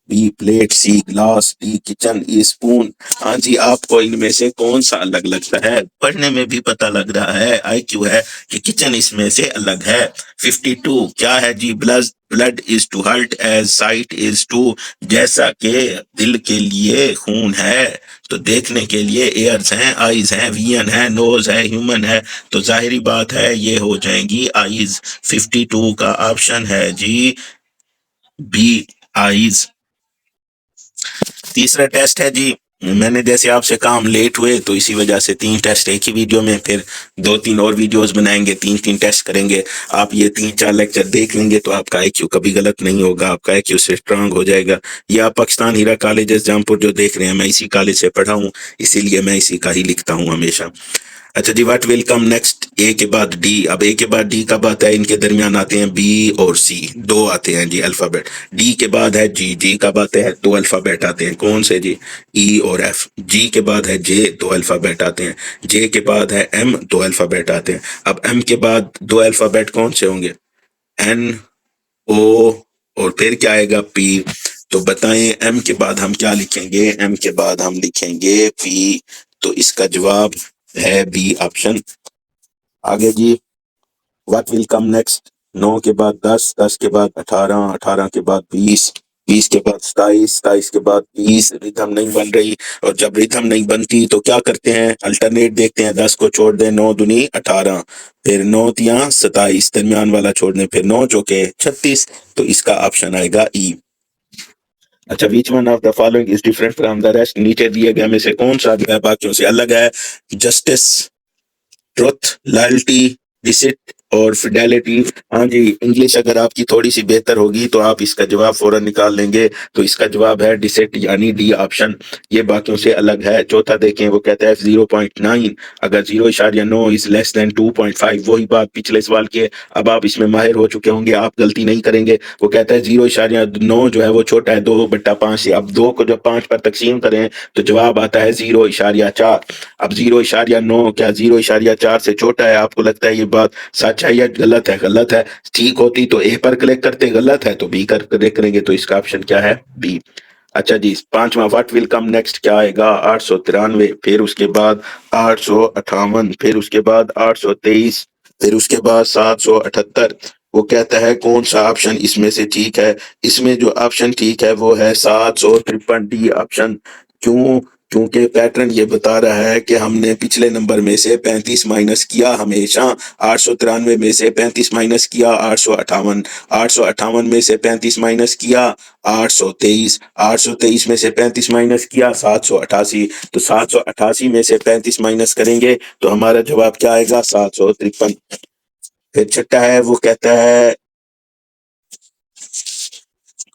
बी प्लेट, सी ग्लास, डी किचन, ई स्पून। हाँ जी, आपको इनमें से कौन सा अलग लगता है? पढ़ने में भी पता लग रहा है, आईक्यू है कि किचन इसमें से अलग है। 52 क्या है जी, blood is to heart as sight is to. जैसा कि दिल के लिए खून है तो देखने के लिए एयर्स हैं, आईज हैं, वियन है, नोज है, ह्यूमन है, तो जाहिरी बात है ये हो जाएंगी आईज। 52 का ऑप्शन है जी बी, आईज। तीसरा टेस्ट है जी, मैंने जैसे आपसे काम लेट हुए तो इसी वजह से 3 टेस्ट एक ही वीडियो में, फिर 2-3 और वीडियोस बनाएंगे, 3-3 टेस्ट करेंगे। आप ये 3-4 लेक्चर देख लेंगे तो आपका आईक्यू कभी गलत नहीं होगा, आपका आईक्यू से स्ट्रांग हो जाएगा। ये आप पाकिस्तान हीरा कॉलेज जमपुर जो देख रहे हैं, मैं इसी कॉलेज से पढ़ा हूँ, इसीलिए मैं इसी का ही लिखता हूँ हमेशा। अच्छा जी, व्हाट विल कम नेक्स्ट, ए के बाद डी। अब ए के बाद डी कब आता है, इनके दरमियान आते हैं बी और सी, 2 आते हैं जी अल्फाबेट। डी के बाद है जी, जी कब आते हैं, 2 अल्फाबेट आते हैं, कौन से जी, ई और एफ। जी के बाद है जे, 2 अल्फाबेट आते हैं। जे के बाद है एम, 2 अल्फाबेट आते हैं। अब एम के बाद 2 अल्फाबेट कौन से होंगे, एन, ओ और फिर क्या आएगा, पी। तो बताएं एम के बाद हम क्या लिखेंगे, एम के बाद हम लिखेंगे पी, तो इसका जवाब है बी ऑप्शन। आगे जी, व्हाट विल कम नेक्स्ट, 9 के बाद 10, 10 के बाद 18, 18 के बाद 20, 20 के बाद 27, 27 के बाद 30। रिदम नहीं बन रही, और जब रिदम नहीं बनती तो क्या करते हैं, अल्टरनेट देखते हैं। 10 को छोड़ दें, 9 दूनी 18, फिर 9 तियां 27, दरमियान वाला छोड़ दें, फिर 9 चौके 36, तो इसका ऑप्शन आएगा ई। अच्छा, विच one of the following is different from the rest, नीचे दिए गए में से कौन सा जो है बाकियों से अलग है, जस्टिस, ट्रुथ, लॉयल्टी, डिसिट और फिडेलिटी। हाँ जी, इंग्लिश अगर आपकी थोड़ी सी बेहतर होगी तो आप इसका जवाब फौरन निकाल लेंगे, तो इसका जवाब है डिसिट यानी डी ऑप्शन, ये बाकियों से अलग है। चौथा देखें, वो कहता है 0.9 अगर 0.9 इज लेस देन 2.5, वही बात पिछले सवाल की है। अब आप इसमें माहिर हो चुके होंगे, आप गलती नहीं करेंगे। वो कहता है 0.9 जो है वो छोटा है 2/5 से। अब 2 को जब 5 पर तकसीम करें तो जवाब आता है 0.4। अब 0.9 क्या 0.4 से छोटा है? आपको लगता है ये बात सच है या गलत है? गलत है। ठीक होती तो ए पर क्लिक करते, गलत है तो बी कर क्लिक करेंगे, तो इसका ऑप्शन क्या है, बी। अच्छा जी, पांचवा, व्हाट विल कम नेक्स्ट क्या आएगा, 893, फिर उसके बाद 858, फिर उसके बाद 823, फिर उसके बाद 778। वो कहता है कौन सा ऑप्शन इसमें से ठीक है? इसमें जो ऑप्शन ठीक है वो है 753, डी ऑप्शन। क्यों? क्योंकि पैटर्न ये बता रहा है कि हमने पिछले नंबर में से 35 माइनस किया हमेशा। 893 में से 35 माइनस किया 858, 858 में से 35 माइनस किया 823, 823 में से 35 माइनस किया 788, तो 788 में से 35 माइनस करेंगे तो हमारा जवाब क्या आएगा, 753। फिर छठा है, वो कहता है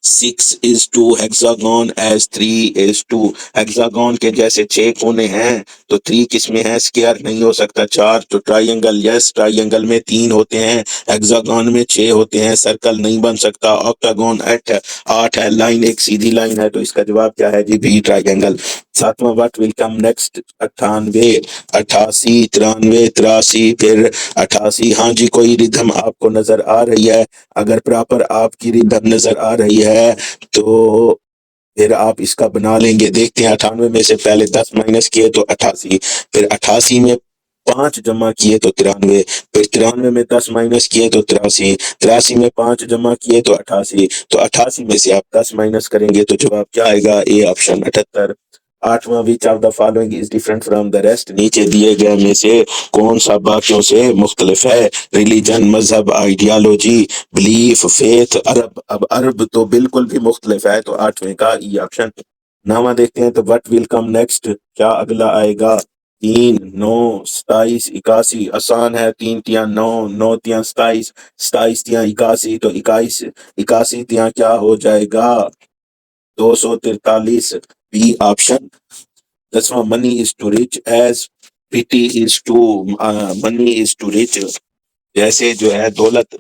6 is to hexagon as 3 is to। Hexagon के जैसे 6 कोने हैं तो 3 किसमें है, स्क्वायर नहीं हो सकता। 4 तो ट्रायंगल, यस ट्रायंगल में 3 होते हैं, हेक्सागोन में 6 होते हैं, सर्कल नहीं बन सकता। ऑक्टागोन 8 है, लाइन एक सीधी लाइन है, तो इसका जवाब क्या है जी, बी ट्रायंगल। सातवां, व्हाट विल कम नेक्स्ट, 98, 88, 93, 83, फिर 88। हाँ जी, कोई रिदम आपको नजर आ रही है? अगर प्रॉपर आपकी रिदम नजर आ रही है तो फिर आप इसका बना लेंगे। देखते हैं, 98 में से पहले 10 माइनस किए तो 88, फिर 88 में 5 जमा किए तो 93, फिर 93 में 10 माइनस किए तो 83, 83 में 5 जमा किए तो 88, तो 88 में से आप 10 माइनस करेंगे तो जवाब क्या आएगा, ए ऑप्शन 78। आठवां, विच of the following is different from the rest, नीचे दिए गए में से कौन सा बाकियों से मुख्तलिफ है? रिलीजन, मजहब, आइडियालॉजी, बिलीफ, फेथ, अरब। अब अरब तो बिल्कुल भी मुख्तलिफ है, तो 8वें का ई ऑप्शन। नामा देखते हैं, तो व्हाट विल कम नेक्स्ट क्या अगला आएगा, 3 9 27 81 आसान है। 3 तिया 9 9 तिया 27 27 तिया 81 तो 21 81 तिया क्या हो जाएगा 243 बी ऑप्शन। 10वां money is to rich as pity is to money is to rich. जैसे जो है दौलत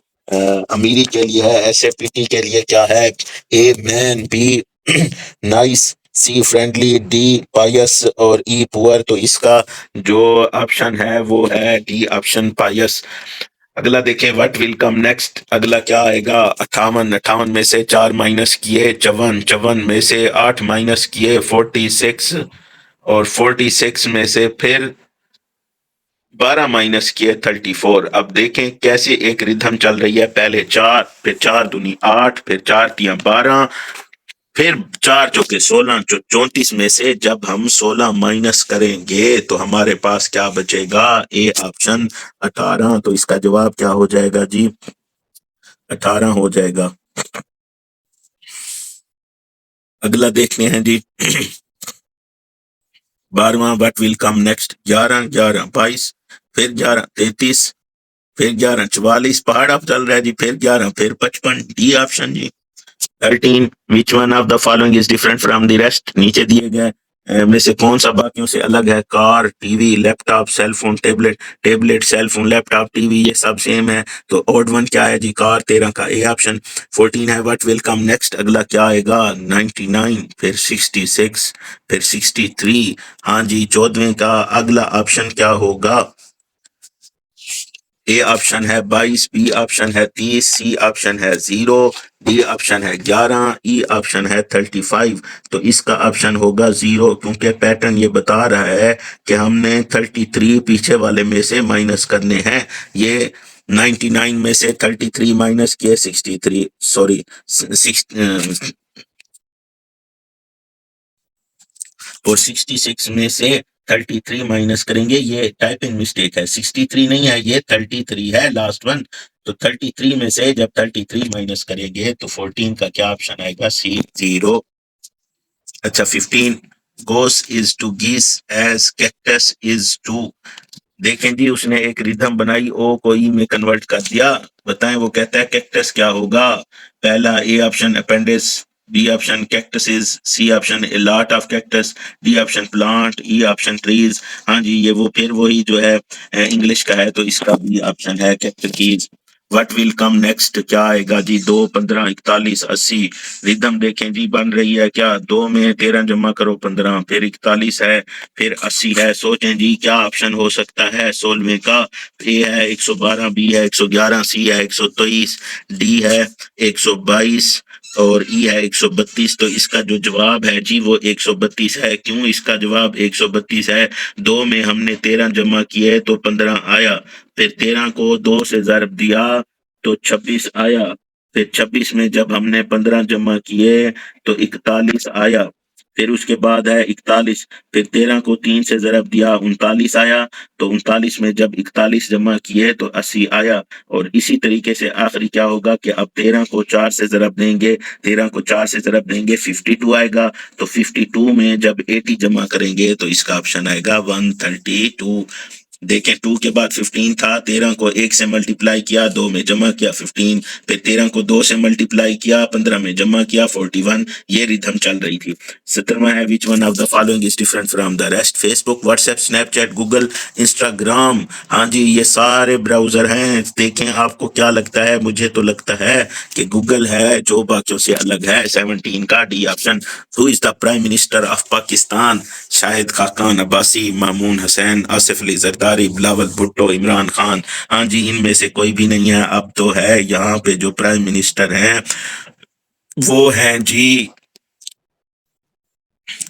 अमीरी के लिए है ऐसे पीटी के लिए क्या है। A man, B nice, C friendly, D pious और ई पुअर। तो इसका जो ऑप्शन है वो है डी ऑप्शन पायस। अगला देखें व्हाट विल कम नेक्स्ट। अगला क्या आएगा 58 58 में से 4 माइनस किए 54 54 में से 8 माइनस किए 46 और 46 में से फिर 12 माइनस किए 34। अब देखें कैसे एक रिधम चल रही है। पहले 4 फिर 4 दूनी 8 फिर 4 तिया 12 फिर 4 चौके 16 जो 34 में से जब हम 16 माइनस करेंगे तो हमारे पास क्या बचेगा ए ऑप्शन 18। तो इसका जवाब क्या हो जाएगा जी 18 हो जाएगा। अगला देखते हैं जी 12वां व्हाट विल कम नेक्स्ट। 11 11 22 फिर 11 33 फिर 11 44 पहाड़ आप चल रहा है जी फिर 11 फिर 55 डी ऑप्शन जी। 13 which one of the following is different from the rest. नीचे दिए गए में से कौन सा बाकियों से अलग है। Car, TV, laptop, cellphone, tablet. Tablet, cellphone, laptop, TV ये सब सेम है। तो ऑड वन क्या है जी कार 13 का ए ऑप्शन। 14 है व्हाट विल कम नेक्स्ट। अगला क्या आएगा 99 फिर 66 फिर 63। हाँ जी 14वें का अगला ऑप्शन क्या होगा। ए ऑप्शन है 22, बी ऑप्शन है 30, सी ऑप्शन है 0, डी ऑप्शन है 11, ई ऑप्शन है 35। तो इसका ऑप्शन होगा 0 क्योंकि पैटर्न ये बता रहा है कि हमने 33 पीछे वाले में से माइनस करने हैं। ये 99 में से 33 माइनस किए 63 सॉरी और 66 में से 33 माइनस करेंगे। ये टाइपिंग मिस्टेक है 63 नहीं है ये 33 है लास्ट वन। तो 33 में से जब 33 माइनस करेंगे तो 14 का क्या ऑप्शन आएगा सी 0। अच्छा 15 गोस इज टू गीस एज कैक्टस इज टू। देखें जी उसने एक रिदम बनाई ओ को ई में कन्वर्ट कर दिया। बताएं वो कहता है कैक्टस क्या होगा। पहला A option appendix, B option cactuses, C option a lot of cactus, D option plant, E option trees. हाँ जी ये वो फिर वही जो है इंग्लिश का है तो इसका भी ऑप्शन है कैक्टकीज। व्हाट विल कम नेक्स्ट क्या आएगा जी 2 15 41 80। रिदम देखें जी बन रही है क्या 2 में 13 जमा करो 15 फिर 41 है फिर 80 है। सोचें जी क्या ऑप्शन हो सकता है 16वें का। ए है 112, बी है 111, सी है 123, डी है 122 और ई है 132। तो इसका जो जवाब है जी वो 132 है। क्यों इसका जवाब 132 है 2 में हमने 13 जमा किए तो 15 आया फिर 13 को 2 से ज़रब दिया तो 26 आया फिर 26 में जब हमने 15 जमा किए तो 41 आया फिर उसके बाद है 41 फिर 13 को 3 से ज़रब दिया 39 आया तो 39 में जब 41 जमा किए तो 80 आया। और इसी तरीके से आखिरी क्या होगा कि अब 13 को 4 से ज़रब देंगे 13 को 4 से ज़रब देंगे 52 आएगा। तो 52 में जब 80 जमा करेंगे तो इसका ऑप्शन आएगा 132। देखें 2 के बाद 15 था 13 को 1 से मल्टीप्लाई किया 2 में जमा किया 15 फिर 13 को 2 से मल्टीप्लाई किया 15 में जमा किया 41। ये रिदम चल रही थी। 17वां है विच one of the following is different from the rest. Facebook, WhatsApp, Snapchat, Google, Instagram. हाँ जी ये सारे ब्राउजर हैं। देखें आपको क्या लगता है। मुझे तो लगता है कि गूगल है जो बाकियों से अलग है। 17 का D option. Who is the prime minister of Pakistan. Shahid Khaqan Abbasi, Mamun Hussain, Asif Ali Zardari, Bilawal Bhutto, Imran Khan. हाँ जी इनमें से कोई भी नहीं है। अब तो है यहाँ पे जो प्राइम मिनिस्टर हैं वो हैं जी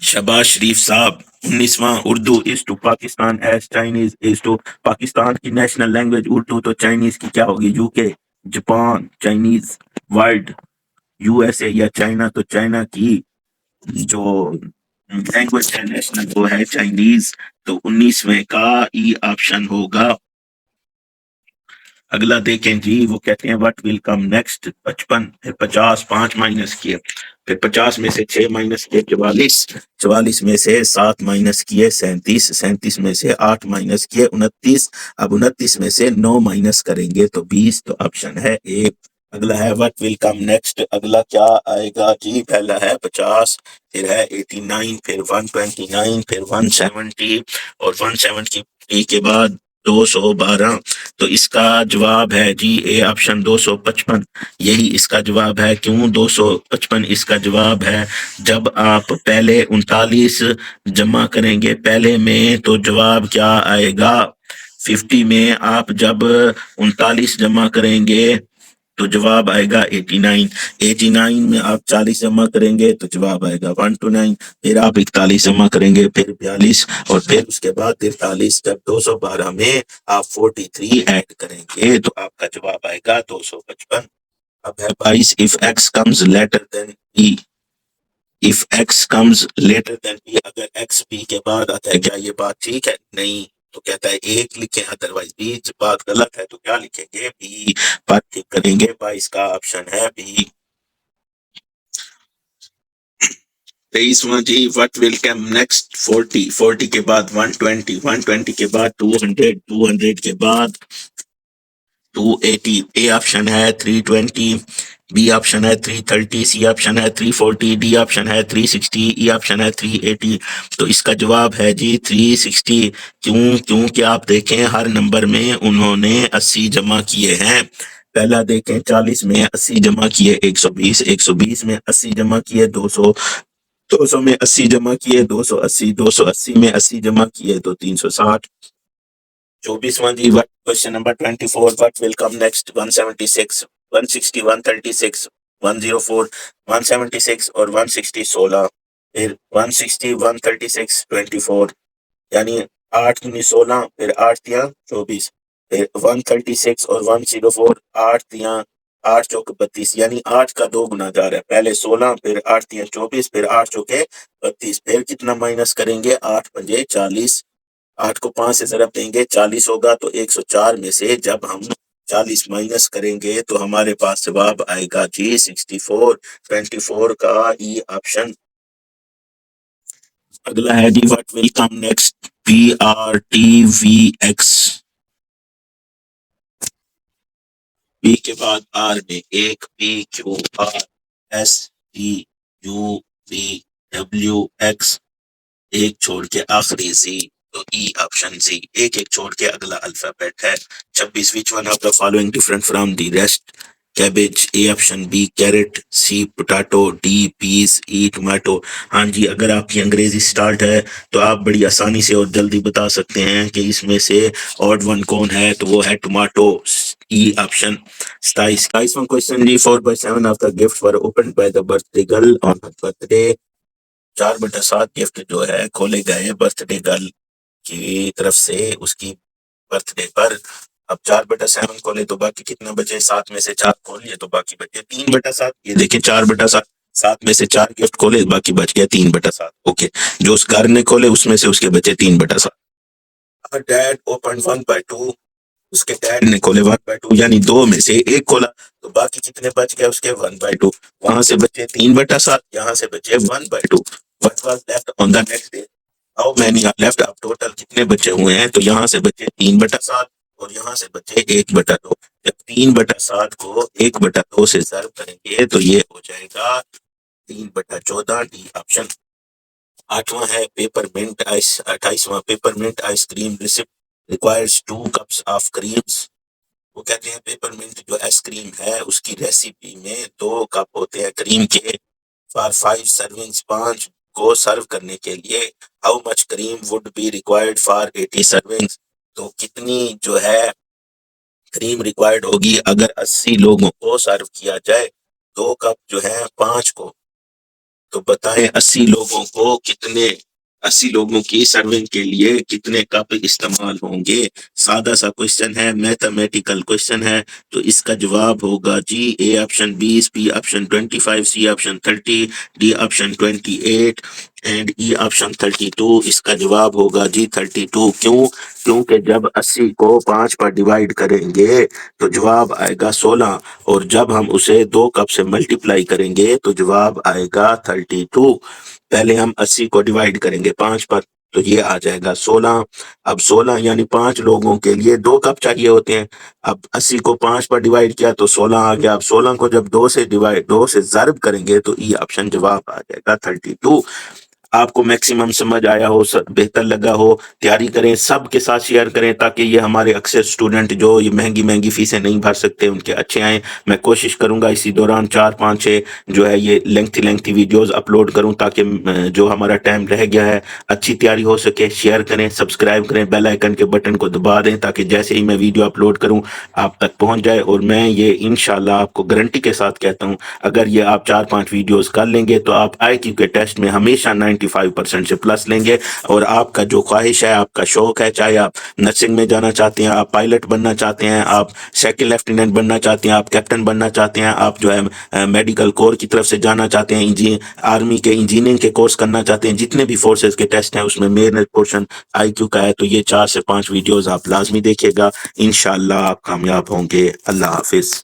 शहबाज शरीफ साहब। 19वां Urdu is to Pakistan as Chinese is to. Pakistan की नेशनल लैंग्वेज उर्दू तो चाइनीज की क्या होगी UK, Japan, Chinese, world, USA या चाइना। तो चाइना की जो लैंग्वेज है नेशनल वो है चाइनीज। तो 19वें का ई ऑप्शन होगा। अगला देखें जी, वो कहते हैं व्हाट विल कम नेक्स्ट, 55, फिर 50, 5 माइनस किए, फिर 50 में से 6 माइनस किए 44, 44 में से 7 माइनस किए 37, 37 में से 8 माइनस किए 29, अब 29 में से 9 माइनस करेंगे तो 20, तो ऑप्शन है ए। अगला है व्हाट विल कम नेक्स्ट, अगला क्या आएगा जी, पहला है 50, फिर है 89, फिर 129, फिर 170 और 170 के बाद 212, तो इसका जवाब है जी ए ऑप्शन 255, यही इसका जवाब है। क्यों 255 इसका जवाब है? जब आप पहले 39 जमा करेंगे पहले में तो जवाब क्या आएगा, 50 में आप जब 39 जमा करेंगे तो जवाब आएगा 89, 89 में आप 40 जमा करेंगे तो जवाब आएगा 129, फिर आप 41 जमा करेंगे, फिर 42 और फिर उसके बाद 43, जब 212 में आप 43 ऐड करेंगे तो आपका जवाब आएगा 255। अब है 22, if x comes later than p, if x comes later than p, अगर x p के बाद आता है, क्या ये बात ठीक है? नहीं, तो कहता है एक लिखें, अदरवाइज बी। बात गलत है तो क्या लिखेंगे? बी। बात ठीक करेंगे, 22 का ऑप्शन है बी। 23वां जी, व्हाट विल कम नेक्स्ट, 40, 40 के बाद 120, 120 के बाद 200, 200 के बाद 280, ए ऑप्शन है 320, बी ऑप्शन है 330, सी ऑप्शन है 340, डी ऑप्शन है 360, ई ऑप्शन है 380, तो इसका जवाब है जी 360। क्यों? क्योंकि आप देखें हर नंबर में उन्होंने 80 जमा किए हैं। पहला देखें 40 में 80 जमा किए 120, 120 में 80 जमा किए 200, 200 में 80 जमा किए 280, 280 में 80 जमा किए तो 360। 24वां जी, question number 24, what will come next, 176, 160, 136, 104, 176 और 160 16, फिर 160, 136, 24, यानी 8 दूनी 16, फिर 8 तिया 24, फिर 136 और 104, 8 तिया 8 चौक 32, यानी 8 का 2 गुना जा रहा है, पहले 16, फिर 8 तिया 24, फिर 8 चौके 32, फिर कितना माइनस करेंगे, 8 पंजे 40, 8 को 5 से ज़रब देंगे 40 होगा, तो 104 में से जब हम 40 माइनस करेंगे तो हमारे पास जवाब आएगा जी 64, 24 का ई ऑप्शन। अगला है जी, what will come next, P R T V X, P के बाद आर में एक, P Q R S T U V W X, एक छोड़ के आखिरी जी, तो ई ऑप्शन जी, एक एक छोड़ के अगला अल्फाबेट है। 26, which one of the following different from the rest, cabbage, A option, B carrot, C potato, D peas, E tomato. हाँ जी, अगर आपकी अंग्रेजी स्टार्ट है तो आप बड़ी आसानी से और जल्दी बता सकते हैं कि इसमें से ऑड वन कौन है, तो वो है टोमेटो, ई ऑप्शन। 27वां क्वेश्चन जी, 4/7 of the gift were open by the birthday girl on her birthday, 4/7 gift जो है खोले गए बर्थडे गर्ल की तरफ से उसकी बर्थडे पर। अब 4/7 खोले तो बाकी कितना बचे, 7 में से 4 खोल लिए तो बाकी बचे 3/7। ये देखिए 4/7, 7 में से 4 गिफ्ट खोले बाकी बच गया 3/7। ओके, जो उस घर ने खोले उसमें से उसके बचे 3/7। अगर डैड ओपन 1/2, उसके डैड ने खोले 1/2, यानी 2 में से 1 खोला तो बाकी कितने बच गए उसके 1/2, वहां से बचे 3/7, यहाँ से बचे 1/2। What was left on the next day, how many are left, अब टोटल कितने बचे हुए हैं, तो यहाँ से बचे 3/7 और यहाँ से बचे 1/2। जब 3/7 को 1/2 से ज़र्ब करेंगे तो ये हो जाएगा 3/14, डी ऑप्शन। 8वां है पेपरमिंट आइस, 28वां peppermint ice cream recipe requires 2 cups of creams. वो कहते हैं पेपरमिंट जो आइसक्रीम है उसकी रेसिपी में 2 कप होते हैं क्रीम के, फॉर 5 सर्विंग्स, 5 को सर्व करने के लिए। How much cream would be required for 80 servings, तो कितनी जो है क्रीम रिक्वायर्ड होगी अगर 80 लोगों को सर्व किया जाए, 2 कप जो है 5 को, तो बताएं 80 लोगों को कितने, 80 लोगों की सर्विंग के लिए कितने कप इस्तेमाल होंगे। सादा सा क्वेश्चन है, मैथमेटिकल क्वेश्चन है, तो इसका जवाब होगा जी A option 20, B option 25, C option 30, D option 28, and E option 32 इसका जवाब होगा जी 32। क्यों? क्योंकि जब 80 को 5 पर डिवाइड करेंगे तो जवाब आएगा 16, और जब हम उसे 2 कप से मल्टीप्लाई करेंगे तो जवाब आएगा 32। पहले हम 80 को डिवाइड करेंगे 5 पर, तो ये आ जाएगा 16। अब 16 यानी 5 लोगों के लिए 2 कप चाहिए होते हैं। अब 80 को 5 पर डिवाइड किया तो 16 आ गया। अब 16 को जब 2 से ज़र्ब करेंगे तो ई ऑप्शन जवाब आ जाएगा 32। आपको मैक्सिमम समझ आया हो, बेहतर लगा हो, तैयारी करें, सबके साथ शेयर करें ताकि ये हमारे अक्सर स्टूडेंट जो ये महंगी महंगी फीसें नहीं भर सकते उनके अच्छे आए। मैं कोशिश करूंगा इसी दौरान 4-5-6 जो है ये लेंथी वीडियोस अपलोड करूं ताकि जो हमारा टाइम रह गया है अच्छी तैयारी हो सके। शेयर करें, सब्सक्राइब करें, बेल आइकन के बटन को दबा दें ताकि जैसे ही मैं वीडियो अपलोड करूं आप तक पहुंच जाए। और मैं ये इंशाल्लाह आपको गारंटी के साथ कहता हूं, अगर ये आप 4-5 वीडियोस कर लेंगे तो आप IQ के टेस्ट में हमेशा 95% से प्लस लेंगे। और आपका जो ख्वाहिश है, आपका शौक है, चाहे आप नर्सिंग में जाना चाहते हैं, आप पायलट बनना चाहते हैं, आप सेकंड लेफ्टिनेंट बनना चाहते हैं, आप कैप्टन बनना चाहते हैं, आप जो है मेडिकल कोर की तरफ से जाना चाहते हैं, आर्मी के इंजीनियरिंग के कोर्स करना चाहते हैं, जितने भी फोर्सेस के टेस्ट हैं उसमें मेन पोर्शन IQ का है, तो ये 4 से 5 वीडियोस आप लाजमी देखिएगा। इंशाल्लाह आप कामयाब होंगे। अल्लाह हाफिज।